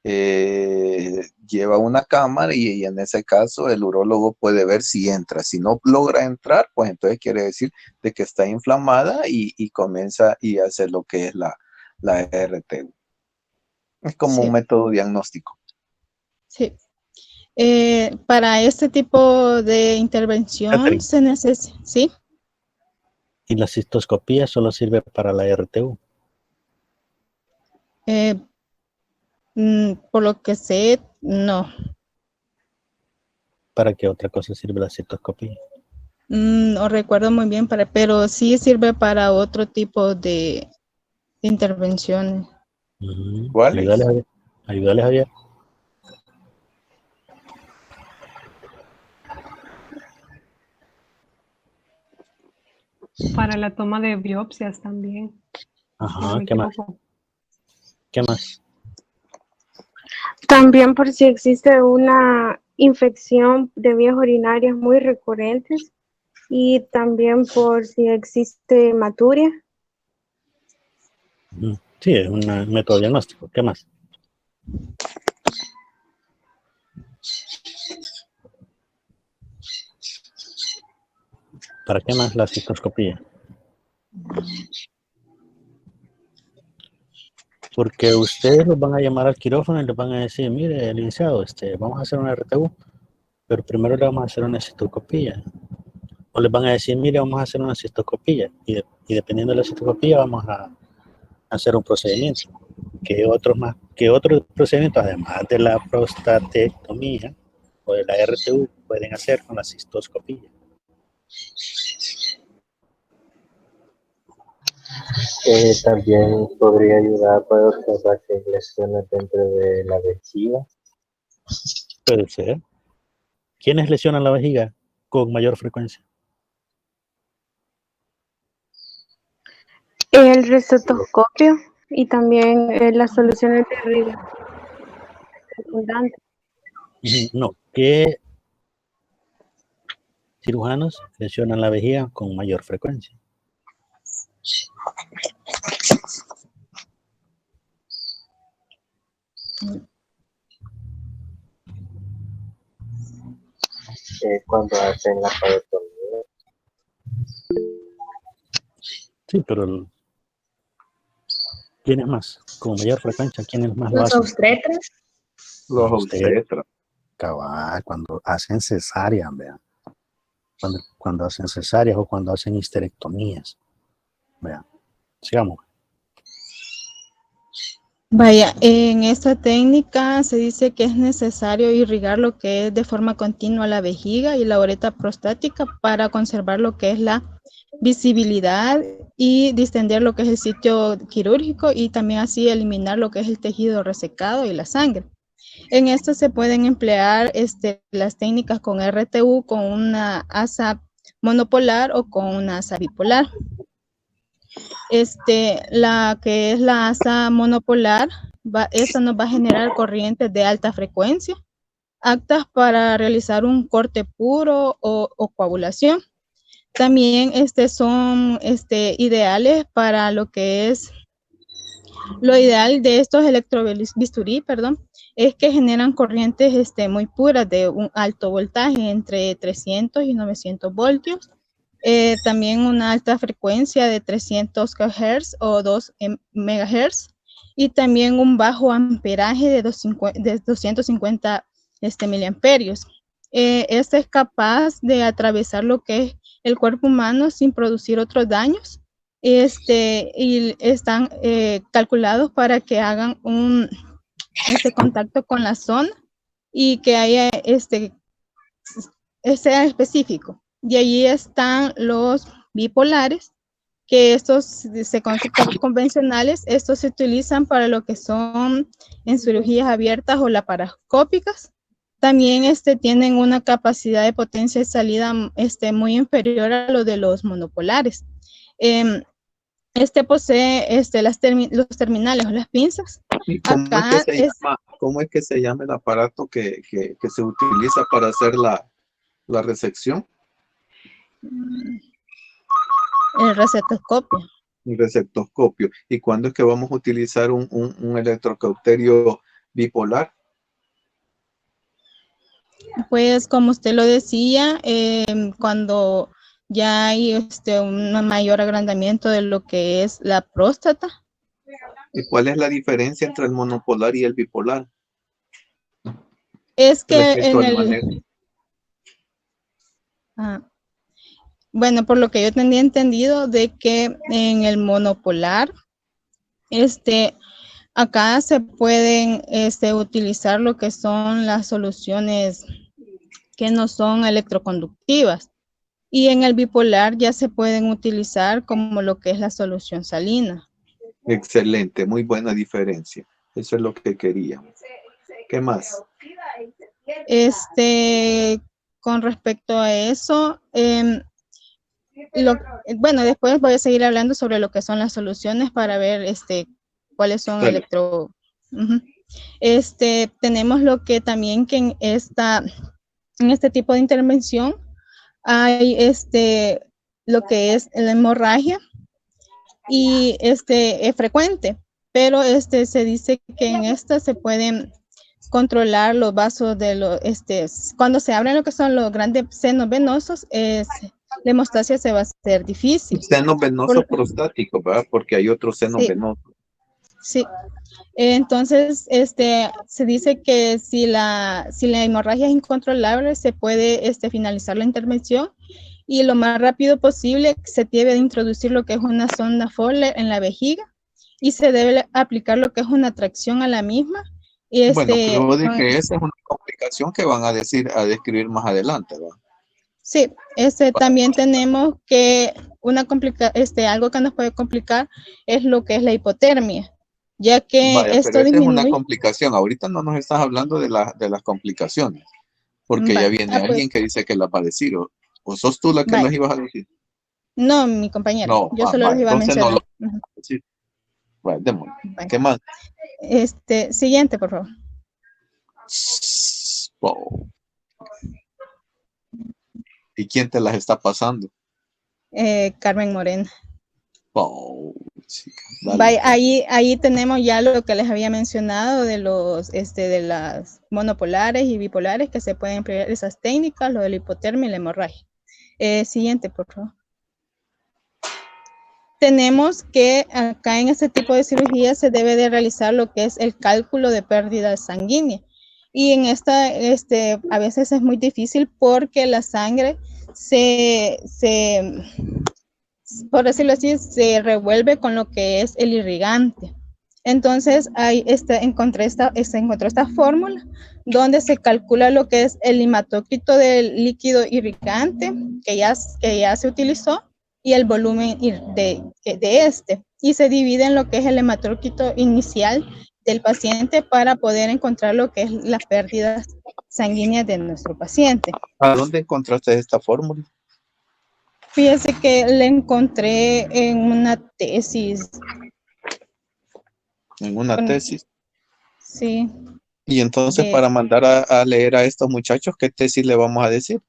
lleva una cámara y en ese caso el urólogo puede ver si entra. Si no logra entrar, pues entonces quiere decir de que está inflamada y comienza y hace lo que es la RTU. Es como un método diagnóstico. Sí. Para este tipo de intervención se necesita, ¿sí? ¿Y la cistoscopía solo sirve para la RTU? Por lo que sé, no. ¿Para qué otra cosa sirve la cistoscopía? No recuerdo muy bien, pero sí sirve para otro tipo de intervenciones. Ayúdale, Javier. Para la toma de biopsias también. Ajá, ¿qué más? ¿Qué más? También por si existe una infección de vías urinarias muy recurrentes y también por si existe hematuria. Sí, es un método diagnóstico. ¿Qué más? ¿Para qué más la cistoscopía? Porque ustedes los van a llamar al quirófano y les van a decir, mire, licenciado, vamos a hacer una RTU, pero primero le vamos a hacer una cistoscopía. O les van a decir, mire, vamos a hacer una cistoscopía. Y dependiendo de la cistoscopía vamos a hacer un procedimiento. ¿Qué otros procedimientos, además de la prostatectomía o de la RTU, pueden hacer con la cistoscopía? También podría ayudar para observar si hay lesiones dentro de la vejiga. Puede ser. ¿Quiénes lesionan la vejiga con mayor frecuencia? El recetoscopio y también las soluciones de irrigación secundantes. No, ¿qué cirujanos lesionan la vejiga con mayor frecuencia? Cuando hacen la parotomía. Sí, pero ¿quiénes más? Con mayor frecuencia, ¿quiénes más lo Los hacen? obstetras. Los Usted, obstetras. cabal, cuando hacen cesáreas, vean. Cuando hacen cesáreas o cuando hacen histerectomías. Vean, sigamos. Vaya, en esta técnica se dice que es necesario irrigar lo que es de forma continua la vejiga y la uretra prostática para conservar lo que es la visibilidad y distender lo que es el sitio quirúrgico y también así eliminar lo que es el tejido resecado y la sangre. En esto se pueden emplear las técnicas con RTU, con una asa monopolar o con una asa bipolar. La que es la asa monopolar, esta nos va a generar corrientes de alta frecuencia, aptas para realizar un corte puro o coagulación. También son ideales para lo que es, lo ideal de estos electrobisturí, es que generan corrientes muy puras de un alto voltaje entre 300 y 900 voltios. También una alta frecuencia de 300 kHz o 2 MHz y también un bajo amperaje de 250 miliamperios. Este es capaz de atravesar lo que es el cuerpo humano sin producir otros daños. Y están calculados para que hagan un contacto con la zona y que haya sea específico. Y allí están los bipolares, que estos convencionales, estos se utilizan para lo que son en cirugías abiertas o laparoscópicas. También tienen una capacidad de potencia de salida muy inferior a lo de los monopolares. Posee los terminales o las pinzas. ¿Y cómo es que se llama el aparato que se utiliza para hacer la resección? El recetoscopio. El receptoscopio. ¿Y cuándo es que vamos a utilizar un electrocauterio bipolar? Pues como usted lo decía, cuando ya hay un mayor agrandamiento de lo que es la próstata. ¿Y cuál es la diferencia entre el monopolar y el bipolar? Es que bueno, por lo que yo tenía entendido de que en el monopolar, acá se pueden utilizar lo que son las soluciones que no son electroconductivas. Y en el bipolar ya se pueden utilizar como lo que es la solución salina. Excelente, muy buena diferencia. Eso es lo que queríamos. ¿Qué más? Con respecto a eso, bueno, después voy a seguir hablando sobre lo que son las soluciones para ver cuáles son tenemos lo que también que en este tipo de intervención hay lo que es la hemorragia y es frecuente, pero se dice que en esta se pueden controlar los vasos de los, cuando se abren lo que son los grandes senos venosos, la hemostasia se va a hacer difícil. Seno venoso prostático, ¿verdad? Porque hay otro seno Sí. venoso. Sí. Entonces, se dice que si la hemorragia es incontrolable, se puede finalizar la intervención y lo más rápido posible se debe de introducir lo que es una sonda Foley en la vejiga y se debe aplicar lo que es una tracción a la misma. Y Bueno, creo de que esa es una complicación que van a describir más adelante, ¿verdad? Sí, también tenemos que algo que nos puede complicar es lo que es la hipotermia, ya que Vaya, esto pero esa es una disminuye. complicación. Ahorita no nos estás hablando de las complicaciones, porque ya viene alguien que dice que las va a decir, o sos tú la que las ibas a decir. No, mi compañero, No, yo solo les iba a entonces mencionar. no lo decir. Bueno, démosle. ¿Qué más? Siguiente, por favor. Wow. ¿Y quién te las está pasando? Carmen Morena. Wow, chica, Vaya, ahí tenemos ya lo que les había mencionado de los de las monopolares y bipolares que se pueden emplear esas técnicas, lo de la hipotermia y la hemorragia. Siguiente, por favor. Tenemos que acá en este tipo de cirugía se debe de realizar lo que es el cálculo de pérdida sanguínea. Y en a veces es muy difícil porque la sangre por decirlo así, se revuelve con lo que es el irrigante. Entonces, ahí encontré esta fórmula donde se calcula lo que es el hematócrito del líquido irrigante que ya se utilizó y el volumen de y se divide en lo que es el hematócrito inicial del paciente para poder encontrar lo que es la pérdida sanguínea de nuestro paciente. ¿A dónde encontraste esta fórmula? Fíjese que la encontré en una tesis. En una tesis. Sí. Y entonces para mandar a leer a estos muchachos, ¿qué tesis le vamos a decir?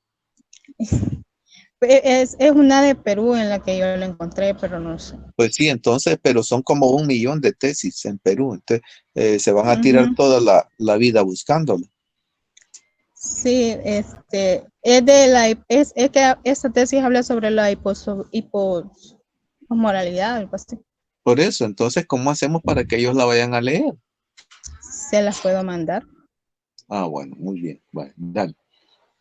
Es una de Perú en la que yo la encontré, pero no sé. Pues sí, entonces, pero son como 1 millón de tesis en Perú. Entonces, se van a tirar toda la vida buscándolo. Sí, es que esta tesis habla sobre la hiposmoralidad, algo así. Por eso, entonces, ¿cómo hacemos para que ellos la vayan a leer? Se las puedo mandar. Ah, bueno, muy bien. Bueno, dale.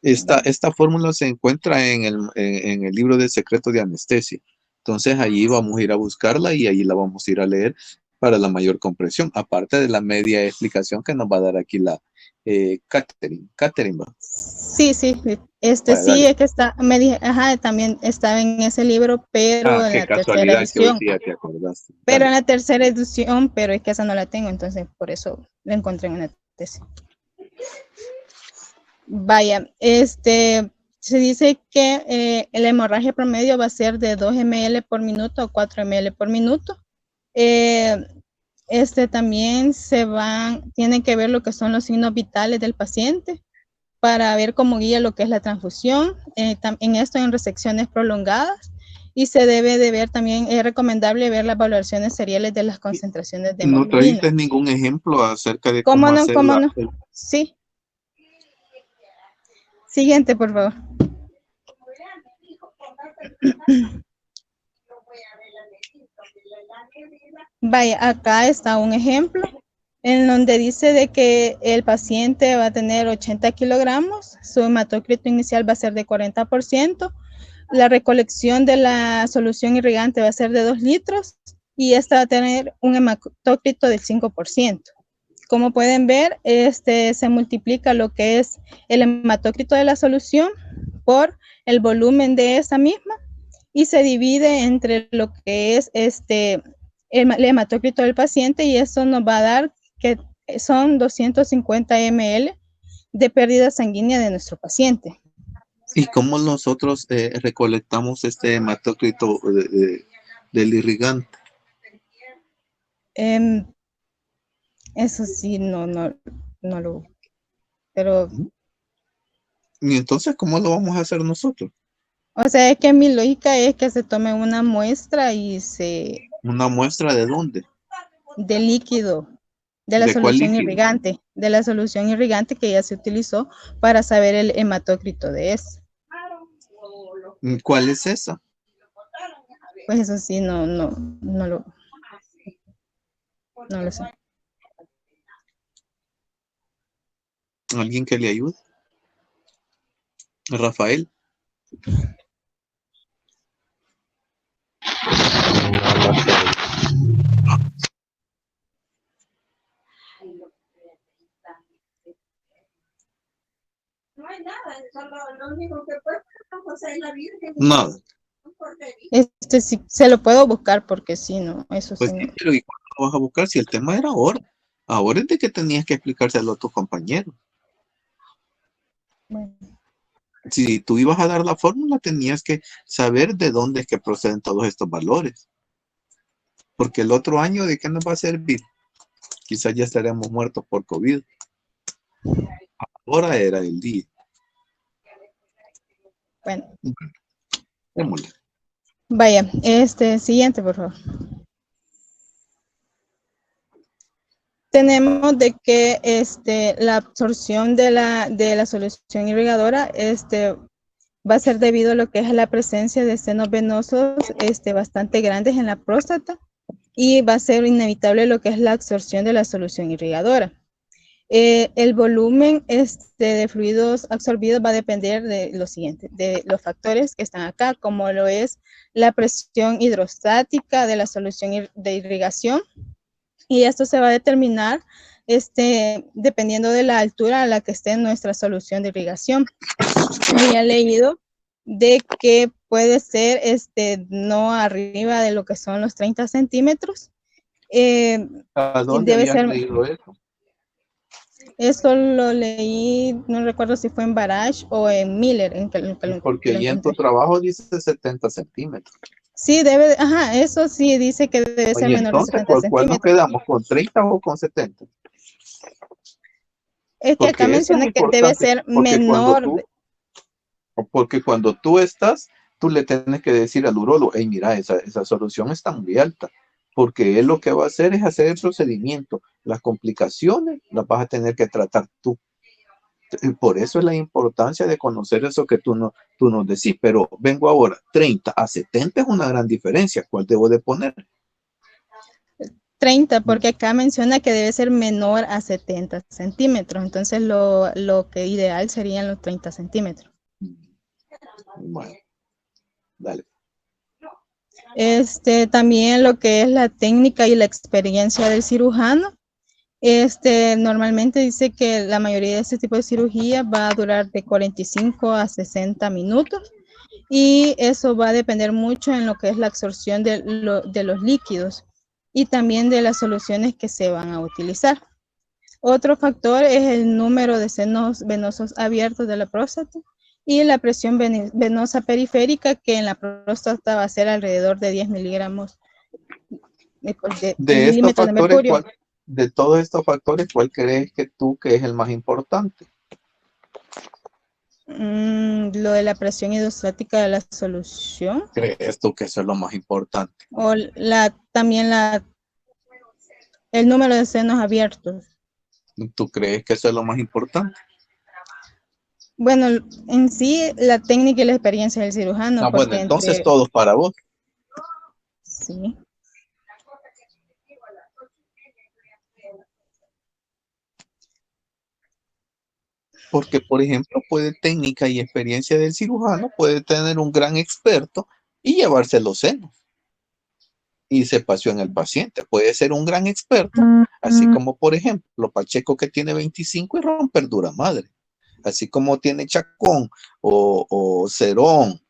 Esta fórmula se encuentra en el libro de secretos de anestesia. Entonces, allí vamos a ir a buscarla y allí la vamos a ir a leer para la mayor comprensión, aparte de la media explicación que nos va a dar aquí la Catherine. Catherine, ¿va? Sí, sí, Bueno, sí, es que también estaba en ese libro, pero en la tercera edición. Que hoy día te acordaste. Pero en la tercera edición, pero es que esa no la tengo, entonces por eso la encontré en una tesis. Vaya, se dice que la hemorragia promedio va a ser de 2 ml por minuto a 4 ml por minuto. También tienen que ver lo que son los signos vitales del paciente para ver cómo guía lo que es la transfusión, en esto en resecciones prolongadas, y se debe de ver también, es recomendable ver las valoraciones seriales de las concentraciones de hemoglobina. ¿No trajiste ningún ejemplo acerca de cómo no? Sí. Siguiente, por favor. Vaya, acá está un ejemplo en donde dice de que el paciente va a tener 80 kilogramos, su hematócrito inicial va a ser de 40%, la recolección de la solución irrigante va a ser de 2 litros y esta va a tener un hematócrito del 5%. Como pueden ver, se multiplica lo que es el hematócrito de la solución por el volumen de esa misma y se divide entre lo que es el hematócrito del paciente y eso nos va a dar que son 250 ml de pérdida sanguínea de nuestro paciente. ¿Y cómo nosotros recolectamos este hematócrito del irrigante? Eso sí, no lo, pero, Y entonces, ¿cómo lo vamos a hacer nosotros? o sea, es que mi lógica es que se tome una muestra y ¿Una muestra de dónde? de líquido, ¿De cuál líquido? de la solución irrigante que ya se utilizó para saber el hematócrito de eso. ¿Cuál es esa? Pues eso sí, no lo sé. ¿Alguien que le ayude? Rafael. No lo sé. Nada. Este sí, se lo puedo buscar porque sí, no, eso Pues sí, sí, no. pero ¿y cuándo lo vas a buscar? Si el tema era ahora. Ahora es de que tenías que explicárselo a tus compañeros. Bueno, Si tú ibas a dar la fórmula, tenías que saber de dónde es que proceden todos estos valores. Porque el otro año, ¿de qué nos va a servir? Quizás ya estaremos muertos por COVID. Ahora era el día. bueno, Démosle. vaya, siguiente, por favor. Tenemos de que la absorción de la solución irrigadora va a ser debido a lo que es la presencia de senos venosos bastante grandes en la próstata y va a ser inevitable lo que es la absorción de la solución irrigadora. El volumen de fluidos absorbidos va a depender de lo siguiente, de los factores que están acá, como lo es la presión hidrostática de la solución de irrigación, y esto se va a determinar dependiendo de la altura a la que esté nuestra solución de irrigación. Había leído de que puede ser no arriba de lo que son los 30 centímetros. ¿A dónde Debe habías ser, leído eso? esto lo leí, no recuerdo si fue en Barrage o en Miller, en que Porque lo ahí en tu encontré. trabajo dice 70 centímetros. Sí, ajá, eso sí dice que debe ser Oye, menor de entonces, 70 ¿cuál nos centímetros. quedamos? ¿Con 30 o con 70? Es que acá Porque eso es menciona que debe importante, ser menor. porque cuando tú estás, tú le tienes que decir al urólogo, hey, mira, esa solución está muy alta, porque él lo que va a hacer es hacer el procedimiento. Las complicaciones las vas a tener que tratar tú. Por eso es la importancia de conocer eso que tú nos decís, pero vengo ahora, 30 a 70 es una gran diferencia. ¿Cuál debo de poner? 30, porque acá menciona que debe ser menor a 70 centímetros. Entonces, lo que ideal serían los 30 centímetros. Bueno, dale. También lo que es la técnica y la experiencia del cirujano. Normalmente dice que la mayoría de este tipo de cirugía va a durar de 45 a 60 minutos y eso va a depender mucho en lo que es la absorción de los líquidos y también de las soluciones que se van a utilizar. Otro factor es el número de senos venosos abiertos de la próstata y la presión venosa periférica, que en la próstata va a ser alrededor de 10 miligramos De estos milímetros de factores, mercurio. de todos estos factores, ¿cuál crees que es el más importante? Lo de la presión hidrostática de la solución ¿Crees tú que eso es lo más importante? o también el número de senos abiertos. ¿Tú crees que eso es lo más importante? Bueno, en sí la técnica y la experiencia del cirujano, Bueno, porque entonces todos para vos. sí. Porque, por ejemplo, técnica y experiencia del cirujano, puede tener un gran experto y llevarse los senos. Y se pasó en el paciente. Puede ser un gran experto, así como, por ejemplo, Pacheco, que tiene 25 y romper dura madre. Así como tiene Chacón o Cerón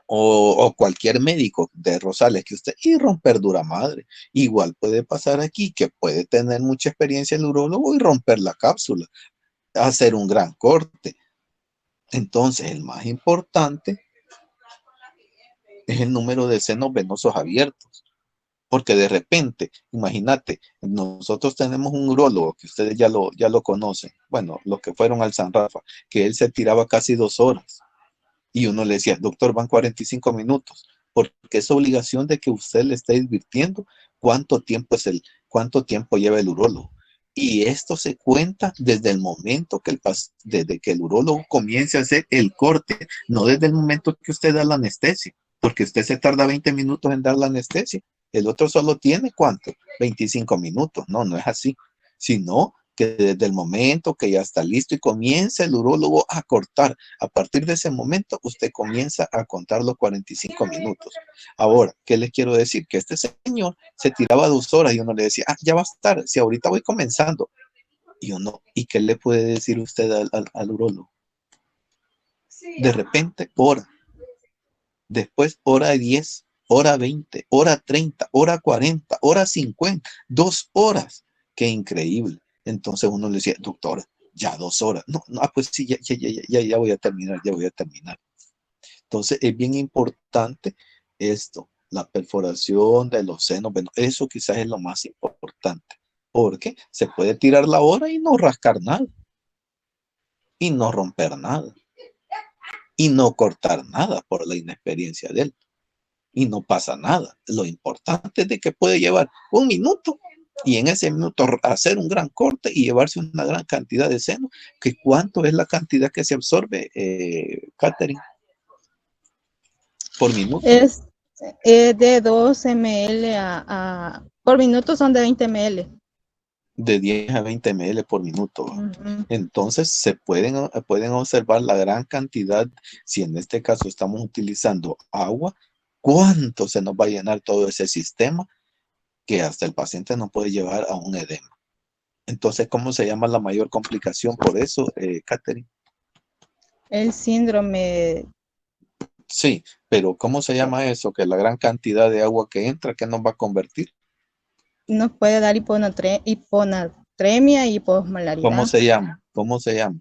o cualquier médico de Rosales que usted y romper dura madre. Igual puede pasar aquí, que puede tener mucha experiencia el urólogo y romper la cápsula, hacer un gran corte. Entonces, el más importante es el número de senos venosos abiertos. Porque de repente, imagínate, nosotros tenemos un urólogo que ustedes ya lo conocen, bueno, los que fueron al San Rafa, que él se tiraba casi 2 horas. Y uno le decía, doctor, van 45 minutos, porque es obligación de que usted le esté advirtiendo cuánto tiempo lleva el urólogo. Y esto se cuenta desde el momento desde que el urólogo comience a hacer el corte, no desde el momento que usted da la anestesia, porque usted se tarda 20 minutos en dar la anestesia. El otro solo tiene, ¿cuánto? 25 minutos. No, no es así. Sino que desde el momento que ya está listo y comienza el urólogo a cortar, a partir de ese momento usted comienza a contar los 45 minutos. Ahora, ¿qué les quiero decir? Que este señor se tiraba 2 horas y uno le decía, ya va a estar, si ahorita voy comenzando. Y uno, ¿y qué le puede decir usted al urólogo? De repente, hora. Después, hora 10, hora 20, hora 30, hora 40, hora 50, 2 horas. Qué increíble. Entonces uno le decía, doctor, ya 2 horas. No, pues sí, ya voy a terminar, ya voy a terminar. Entonces es bien importante esto, la perforación de los senos. Bueno, eso quizás es lo más importante, porque se puede tirar la hora y no rascar nada, y no romper nada, y no cortar nada por la inexperiencia de él. Y no pasa nada. Lo importante es de que puede llevar 1 minuto y en ese minuto hacer un gran corte y llevarse una gran cantidad de seno. ¿Que cuánto es la cantidad que se absorbe, Catherine? Por minuto. Es de 2 ml por minuto, son de 20 ml. De 10 a 20 ml por minuto. Uh-huh. Entonces se pueden observar la gran cantidad. Si en este caso estamos utilizando agua, ¿cuánto se nos va a llenar todo ese sistema? Que hasta el paciente no puede llevar a un edema. Entonces, ¿cómo se llama la mayor complicación por eso, Catherine? El síndrome. Sí, pero ¿cómo se llama eso? Que la gran cantidad de agua que entra, ¿qué nos va a convertir? Nos puede dar hiponatremia y hiposmolaridad. ¿Cómo se llama? ¿Cómo se llama?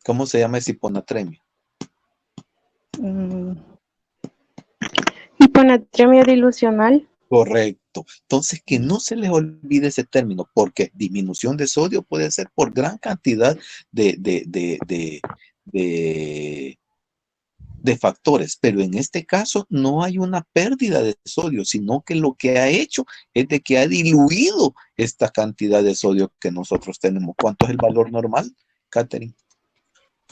¿Cómo se llama esa hiponatremia? Hiponatremia dilucional. Correcto. Entonces, que no se les olvide ese término, porque disminución de sodio puede ser por gran cantidad de factores, pero en este caso no hay una pérdida de sodio, sino que lo que ha hecho es de que ha diluido esta cantidad de sodio que nosotros tenemos. ¿Cuánto es el valor normal, Catherine?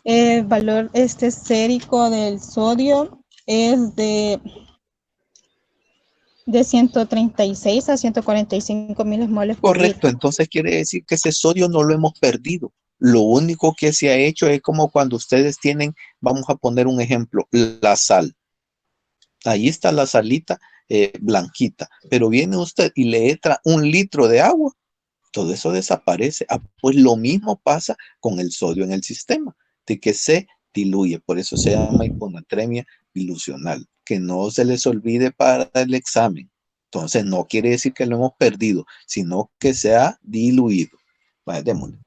El valor sérico del sodio es de 136 a 145 milismoles por Correcto, litro. entonces quiere decir que ese sodio no lo hemos perdido. Lo único que se ha hecho es como cuando ustedes tienen, vamos a poner un ejemplo, la sal. Ahí está la salita blanquita, pero viene usted y le entra 1 litro de agua, todo eso desaparece. Pues lo mismo pasa con el sodio en el sistema, de que se diluye, por eso se llama hiponatremia dilucional. Que no se les olvide para el examen. Entonces no quiere decir que lo hemos perdido, sino que se ha diluido. Vaya, démosle.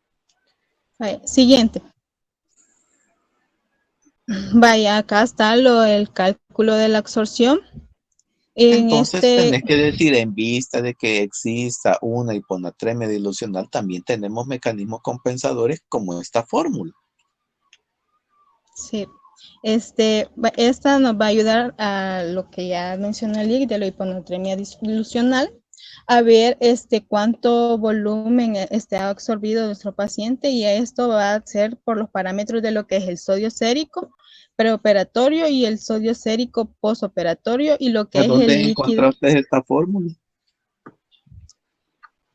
Vaya, siguiente. Vaya, acá está el cálculo de la absorción. Entonces tenés que decir, en vista de que exista una hiponatremia dilucional, también tenemos mecanismos compensadores como esta fórmula. Sí, esta nos va a ayudar a lo que ya mencionó el de la hiponatremia dilucional, a ver cuánto volumen ha absorbido nuestro paciente, y esto va a ser por los parámetros de lo que es el sodio sérico preoperatorio y el sodio sérico postoperatorio y lo que es el líquido. ¿Dónde encontraste esta fórmula?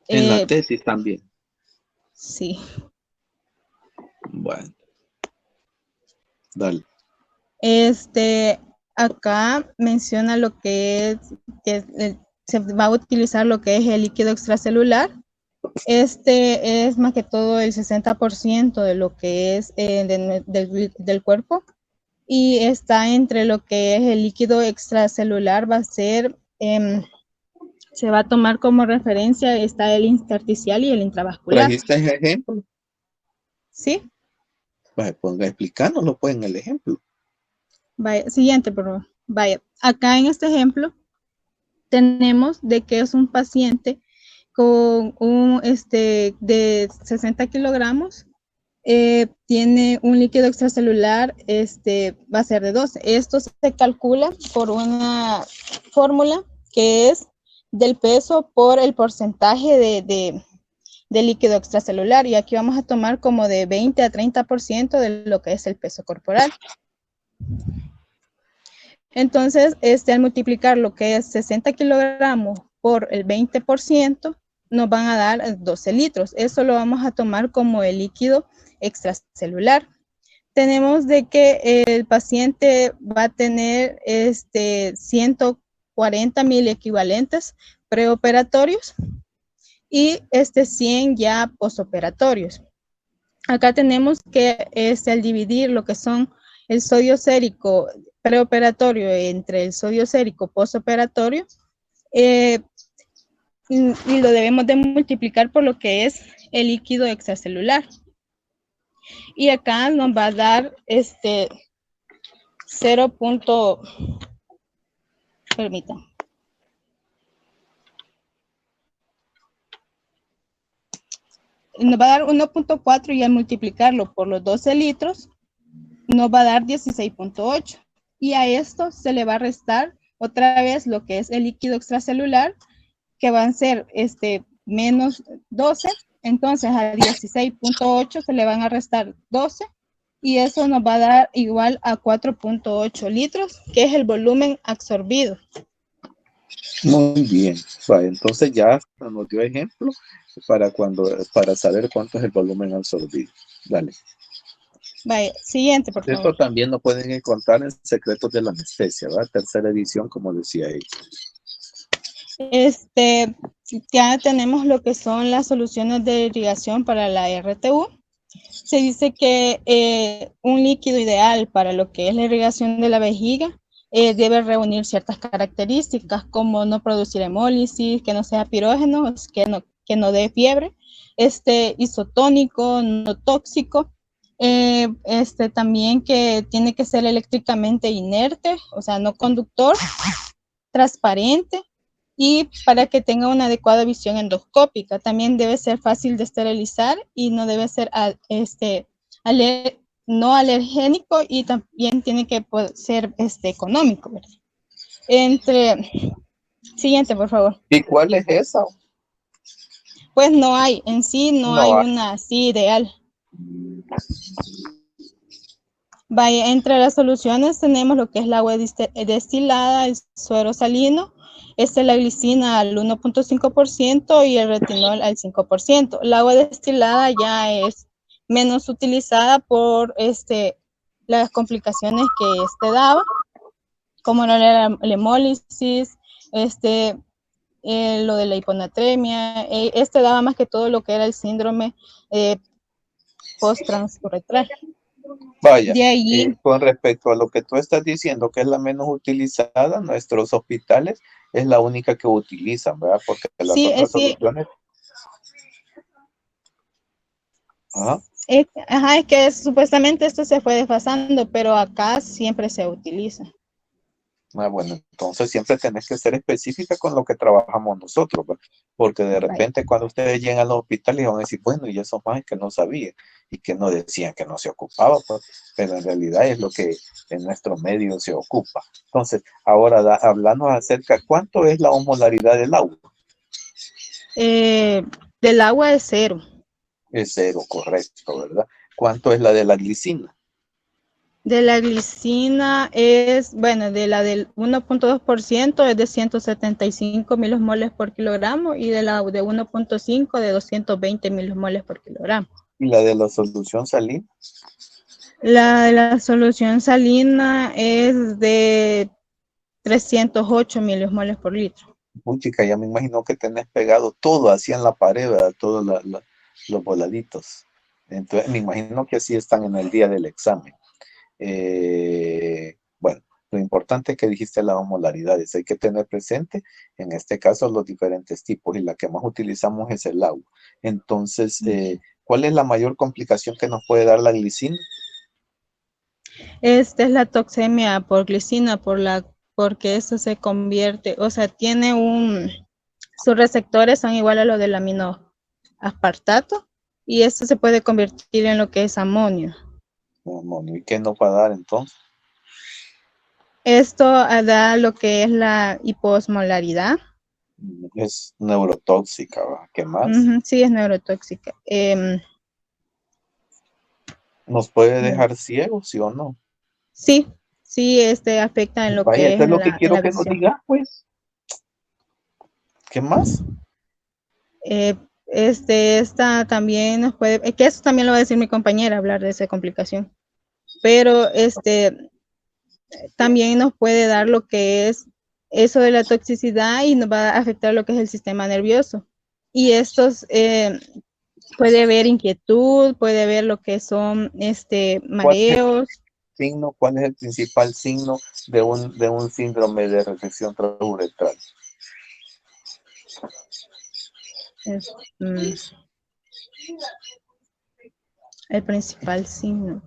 En la tesis también. Sí. Bueno. Dale. Acá menciona lo que se va a utilizar lo que es el líquido extracelular. Es más que todo el 60% de lo que es del cuerpo, y está entre lo que es el líquido extracelular, va a ser, se va a tomar como referencia, está el intersticial y el intravascular. ¿Trajiste el ejemplo? Sí. Vaya, pues explicándolo pues en el ejemplo. Vaya, siguiente, por favor. Vaya, acá en este ejemplo tenemos de que es un paciente con de 60 kilogramos, tiene un líquido extracelular, va a ser de 12. Esto se calcula por una fórmula que es del peso por el porcentaje de líquido extracelular, y aquí vamos a tomar como de 20 a 30% de lo que es el peso corporal. Entonces, al multiplicar lo que es 60 kilogramos por el 20%, nos van a dar 12 litros. Eso lo vamos a tomar como el líquido extracelular. Tenemos de que el paciente va a tener 140 mil equivalentes preoperatorios y 100 ya postoperatorios. Acá tenemos que al dividir lo que son el sodio sérico preoperatorio entre el sodio sérico postoperatorio, y lo debemos de multiplicar por lo que es el líquido extracelular. Y acá nos va a dar 0. Permítanme. Nos va a dar 1.4 y al multiplicarlo por los 12 litros nos va a dar 16.8. Y a esto se le va a restar otra vez lo que es el líquido extracelular, que van a ser menos 12. Entonces a 16.8 se le van a restar 12 y eso nos va a dar igual a 4.8 litros, que es el volumen absorbido. Muy bien. Vale, entonces ya nos dio ejemplo para saber cuánto es el volumen absorbido. Dale. Vaya, siguiente, por favor. Esto también lo pueden encontrar en Secretos de la Anestesia, ¿verdad? Tercera edición, como decía ella. Ya tenemos lo que son las soluciones de irrigación para la RTU. Se dice que un líquido ideal para lo que es la irrigación de la vejiga debe reunir ciertas características, como no producir hemólisis, que no sea pirógeno, que no dé fiebre, isotónico, no tóxico, también que tiene que ser eléctricamente inerte, o sea, no conductor, transparente, y para que tenga una adecuada visión endoscópica. También debe ser fácil de esterilizar y no debe ser no alergénico, y también tiene que ser económico, ¿verdad? Siguiente, por favor. ¿Y cuál es esa? Pues no hay, en sí no hay una así ideal. Vaya, entre las soluciones tenemos lo que es el agua destilada, el suero salino, la glicina al 1.5% y el retinol al 5%. El agua destilada ya es menos utilizada por las complicaciones que daba, como la hemólisis, lo de la hiponatremia. Daba más que todo lo que era el síndrome post-transurretral. Vaya, de ahí, con respecto a lo que tú estás diciendo, que es la menos utilizada, nuestros hospitales es la única que utilizan, ¿verdad? Porque las otras soluciones... es que supuestamente esto se fue desfasando, pero acá siempre se utiliza. Bueno, entonces siempre tenés que ser específica con lo que trabajamos nosotros, ¿verdad? Porque de repente cuando ustedes llegan a los hospitales van a decir, bueno, y esos más que no sabían y que no decían que no se ocupaba, pues, pero en realidad es lo que en nuestro medio se ocupa. Entonces, ahora hablando acerca, ¿cuánto es la osmolaridad del agua? Del agua es 0. Es 0, correcto, ¿verdad? ¿Cuánto es la de la glicina? De la glicina es, bueno, de la del 1.2% es de 175 milimoles por kilogramo, y de la de 1.5 de 220 milimoles por kilogramo. ¿Y la de la solución salina? La de la solución salina es de 308 milimoles por litro. Chica, ya me imagino que tenés pegado todo así en la pared, ¿verdad? Todos los voladitos. Entonces, me imagino que así están en el día del examen. Bueno, lo importante es que dijiste las osmolaridades. Hay que tener presente, en este caso, los diferentes tipos, y la que más utilizamos es el agua. Entonces, ¿cuál es la mayor complicación que nos puede dar la glicina? Esta es la toxemia por glicina, por la porque eso se convierte, o sea, sus receptores son iguales a los del aminoaspartato y esto se puede convertir en lo que es amonio. Amonio. ¿Y qué nos va a dar entonces? Esto da lo que es la hiposmolaridad. Es neurotóxica, ¿va? ¿Qué más? Sí, es neurotóxica. ¿Nos puede dejar ciegos, sí o no? Sí, afecta en lo Vaya, que esto es es lo que en quiero la que nos visión. diga, pues. ¿Qué más? Esta también nos puede, que eso también lo va a decir mi compañera, hablar de esa complicación. Pero también nos puede dar lo que es eso de la toxicidad y nos va a afectar lo que es el sistema nervioso. Y estos puede haber inquietud, puede haber lo que son mareos. ¿Cuál es el principal signo de un síndrome de resección transuretral? El principal signo.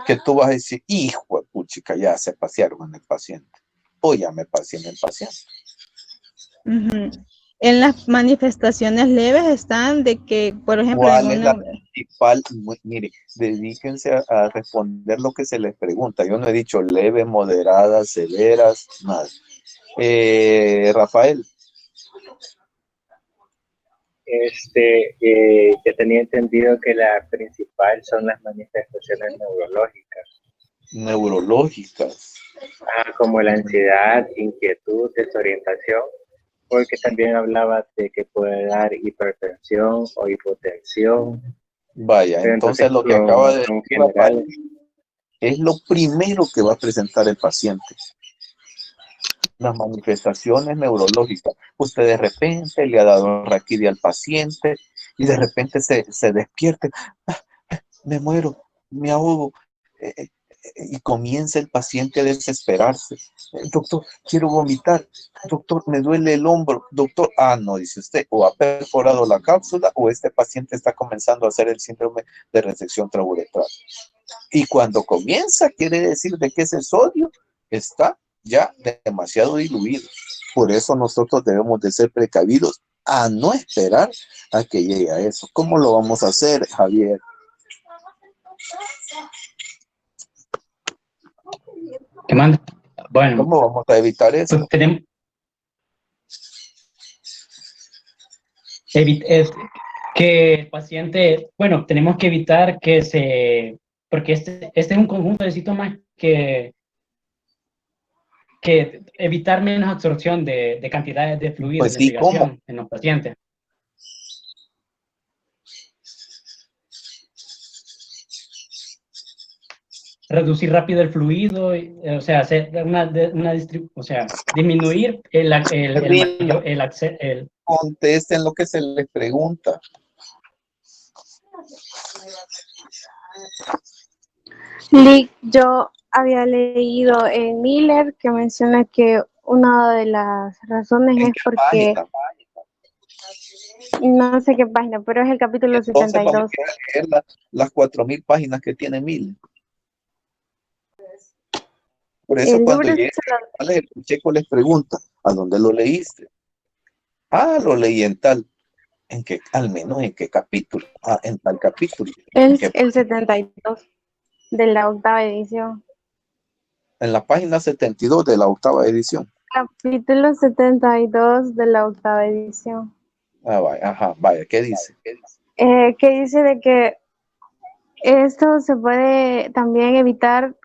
Que tú vas a decir, hijo de puchica, ya se pasearon en el paciente. O ya me paseé en el paciente. En las manifestaciones leves están de que, por ejemplo, ¿Cuál es la principal? Mire, dedíquense a responder lo que se les pregunta. Yo no he dicho leve, moderadas, severas, nada. Rafael. Yo tenía entendido que la principal son las manifestaciones neurológicas. Neurológicas. Como la ansiedad, inquietud, desorientación, porque también hablaba de que puede dar hipertensión o hipotensión. Vaya, entonces lo que acaba de decir Rafael es lo primero que va a presentar el paciente. Las manifestaciones neurológicas. Usted de repente le ha dado raquidia al paciente y de repente se despierte. Me muero, me ahogo. Y comienza el paciente a desesperarse. Doctor, quiero vomitar. Doctor, me duele el hombro. Doctor, no, dice usted, o ha perforado la cápsula o este paciente está comenzando a hacer el síndrome de resección transuretral. Y cuando comienza, quiere decir de que ese sodio está ya demasiado diluido. Por eso nosotros debemos de ser precavidos a no esperar a que llegue a eso. ¿Cómo lo vamos a hacer, Javier? ¿Qué manda? Bueno. ¿Cómo vamos a evitar eso? Pues tenemos que el paciente, bueno, tenemos que evitar porque este es un conjunto de síntomas que evitar menos absorción de cantidades de fluidos Pues de sí, ¿cómo? irrigación en los pacientes. Reducir rápido el fluido, o sea, hacer disminuir el contesten lo que se les pregunta. Lick, yo había leído en Miller que menciona que una de las razones es porque no sé qué página, pero es el capítulo Entonces 72. vamos a leer las 4.000 páginas que tiene Miller. Por eso cuando llegue el checo les pregunta, ¿a dónde lo leíste? Lo leí en tal. ¿En qué? Al menos en qué capítulo. En tal capítulo. Es el 72 de la 8ª edición. En la página 72 de la 8ª edición. Capítulo 72 de la 8ª edición. Vaya, ¿qué dice? Que dice de que esto se puede también evitar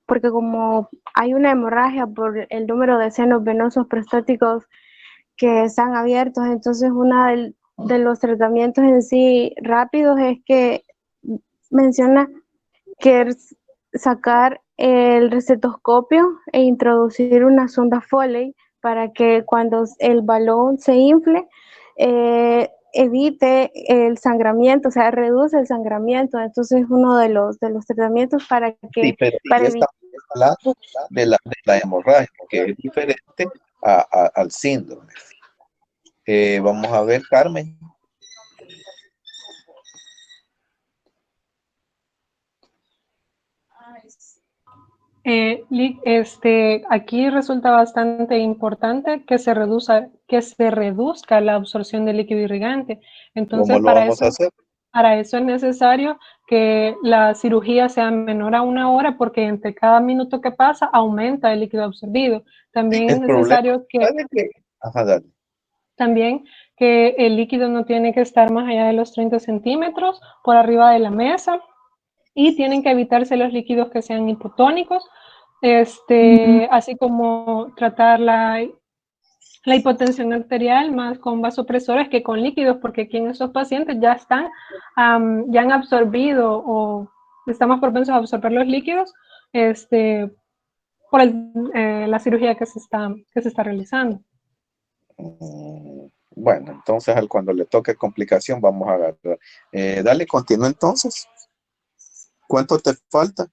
porque como hay una hemorragia por el número de senos venosos prostáticos que están abiertos, entonces uno de los tratamientos en sí rápidos es que menciona que es sacar el recetoscopio e introducir una sonda Foley para que cuando el balón se infle, evite el sangramiento, o sea, reduce el sangramiento. Entonces, uno de los tratamientos para que... Sí, pero para estamos hablando de la hemorragia, que es diferente al síndrome. Vamos a ver, Carmen. Aquí resulta bastante importante que se reduzca la absorción de líquido irrigante. Entonces, ¿Cómo lo vamos a hacer? para eso es necesario que la cirugía sea menor a 1 hora, porque entre cada minuto que pasa aumenta el líquido absorbido. También es necesario Ajá, dale. También que el líquido no tiene que estar más allá de los 30 centímetros por arriba de la mesa, y tienen que evitarse los líquidos que sean hipotónicos, así como tratar la hipotensión arterial más con vasopresores que con líquidos, porque aquí en esos pacientes ya han absorbido o están más propensos a absorber los líquidos por la cirugía que se está realizando. Bueno, entonces cuando le toque complicación vamos a agarrar. Dale, continúa entonces. ¿Cuánto te falta?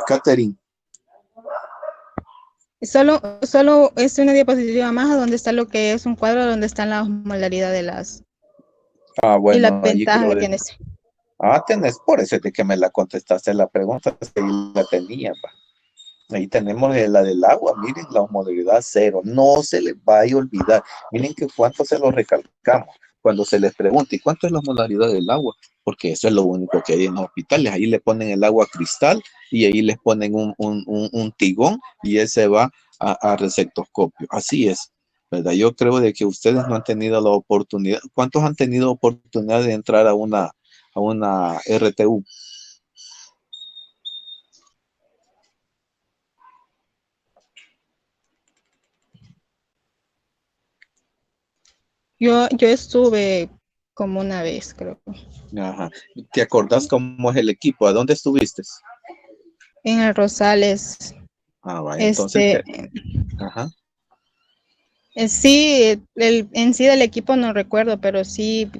Catherine. Solo es una diapositiva más donde está lo que es un cuadro donde están la osmolaridad de las Bueno, y la ventaja que tienes. Tenés, por eso es de que me la contestaste la pregunta, la tenía. Ahí tenemos la del agua, miren, la osmolaridad 0, no se les vaya a olvidar. Miren que cuánto se lo recalcamos cuando se les pregunte, ¿y cuánto es la osmolaridad del agua? Porque eso es lo único que hay en los hospitales. Ahí le ponen el agua cristal y ahí les ponen un tigón y ese va a receptoscopio. Así es, ¿verdad? Yo creo de que ustedes no han tenido la oportunidad. ¿Cuántos han tenido oportunidad de entrar a una RTU? Yo estuve como una vez, creo. Ajá. ¿Te acordás cómo es el equipo? ¿A dónde estuviste? En el Rosales. Vaya, entonces. Ajá. Sí, en sí del equipo no recuerdo, pero sí,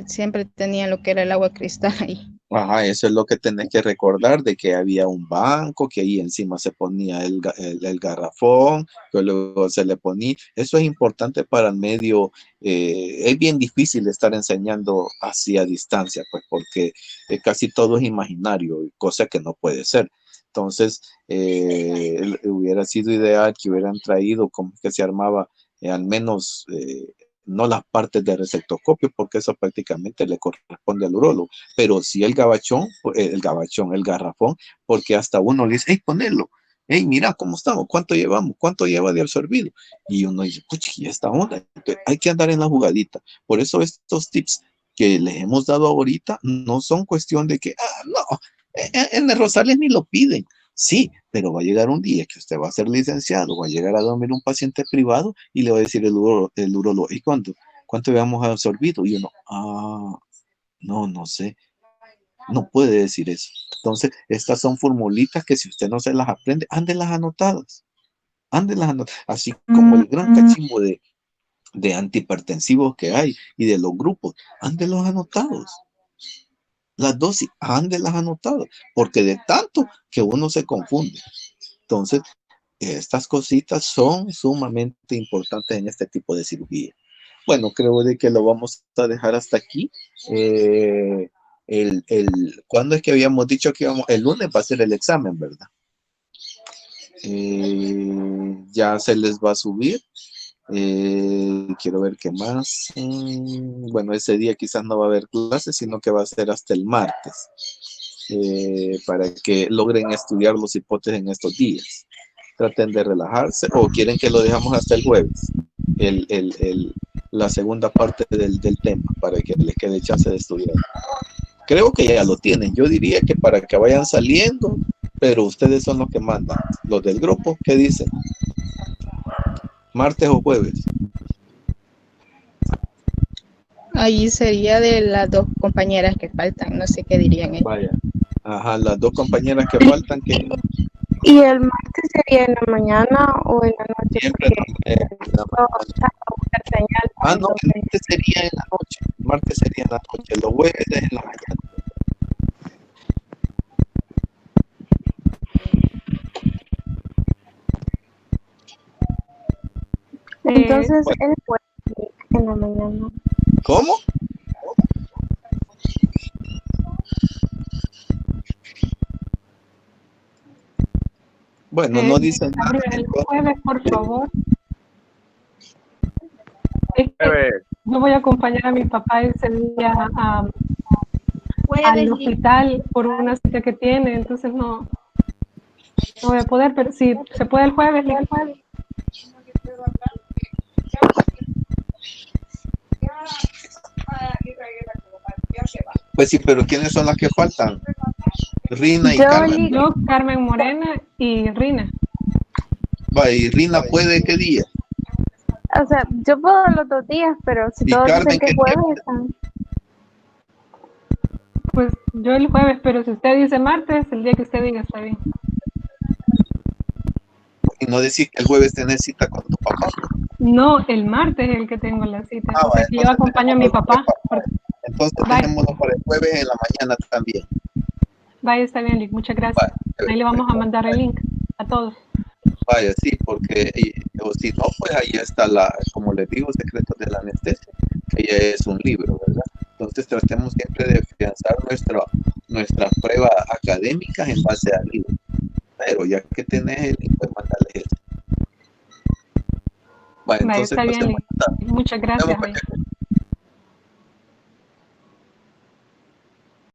siempre tenía lo que era el agua cristal ahí. Ajá, eso es lo que tenés que recordar, de que había un banco, que ahí encima se ponía el garrafón, que luego se le ponía. Eso es importante para el medio. Es bien difícil estar enseñando así a distancia, pues porque casi todo es imaginario, cosa que no puede ser. Entonces, hubiera sido ideal que hubieran traído, como que se armaba, al menos no las partes de receptoscopio, porque eso prácticamente le corresponde al urólogo, pero sí el garrafón, porque hasta uno le dice, hey, ponelo, hey, mira cómo estamos, cuánto llevamos, cuánto lleva de absorbido, y uno dice, pucha, y esta onda, entonces, hay que andar en la jugadita. Por eso estos tips que les hemos dado ahorita no son cuestión de que, no, en el Rosales ni lo piden. Sí, pero va a llegar un día que usted va a ser licenciado, va a llegar a dormir un paciente privado y le va a decir el urólogo, ¿y cuánto habíamos absorbido? Y uno, no sé, no puede decir eso. Entonces, estas son formulitas que si usted no se las aprende, ándelas anotadas, así como el gran cachimbo de antihipertensivos que hay y de los grupos, ándelos anotados. Las dosis, ándelas anotadas, porque de tanto que uno se confunde. Entonces, estas cositas son sumamente importantes en este tipo de cirugía. Bueno, creo de que lo vamos a dejar hasta aquí. ¿Cuándo es que habíamos dicho que íbamos? El lunes va a ser el examen, ¿verdad? Ya se les va a subir. Quiero ver qué más. Bueno, ese día quizás no va a haber clases, sino que va a ser hasta el martes. Para que logren estudiar los hipótesis en estos días. Traten de relajarse, o quieren que lo dejamos hasta el jueves, la segunda parte del tema, para que les quede chance de estudiar. Creo que ya lo tienen. Yo diría que para que vayan saliendo, pero ustedes son los que mandan. Los del grupo, ¿qué dicen? ¿Martes o jueves? Ahí sería de las dos compañeras que faltan, no sé qué dirían ellos. Vaya. Ajá, las dos compañeras que faltan, que ¿Y el martes sería en la mañana o en la noche? siempre no, el martes sería en la noche. El martes sería en la noche, los jueves es en la mañana. Entonces, el jueves en la mañana. ¿Cómo? Bueno, no dicen nada. El jueves, por favor. Es que yo voy a acompañar a mi papá ese día al hospital por una cita que tiene, entonces no voy a poder, pero si se puede el jueves, el jueves. Pues sí, pero ¿quiénes son las que faltan? Rina y Carmen. Yo, Carmen Morena y Rina. Va, y Rina puede ¿qué día? O sea, yo puedo los 2 días, pero si ¿Y todos Carmen dicen que qué jueves, día? están. Pues yo el jueves, pero si usted dice martes, el día que usted diga está bien. Y no decir que el jueves tenés cita con tu papá. No, el martes es el que tengo la cita. Ah, O sea, que yo acompaño a mi papá. Entonces dejémoslo para el jueves en la mañana también. Vaya, está bien, Lick. Muchas gracias. Vaya, Ahí le vamos a mandar el link a todos. Vaya, sí, porque o si no, pues ahí está como les digo, Secretos de la Anestesia, que ya es un libro, ¿verdad? Entonces tratemos siempre de afianzar nuestra prueba académica en base al libro. Pero ya que tenés el link, pues mándale eso. Vaya, entonces está bien, pasemos. Lick. Muchas gracias.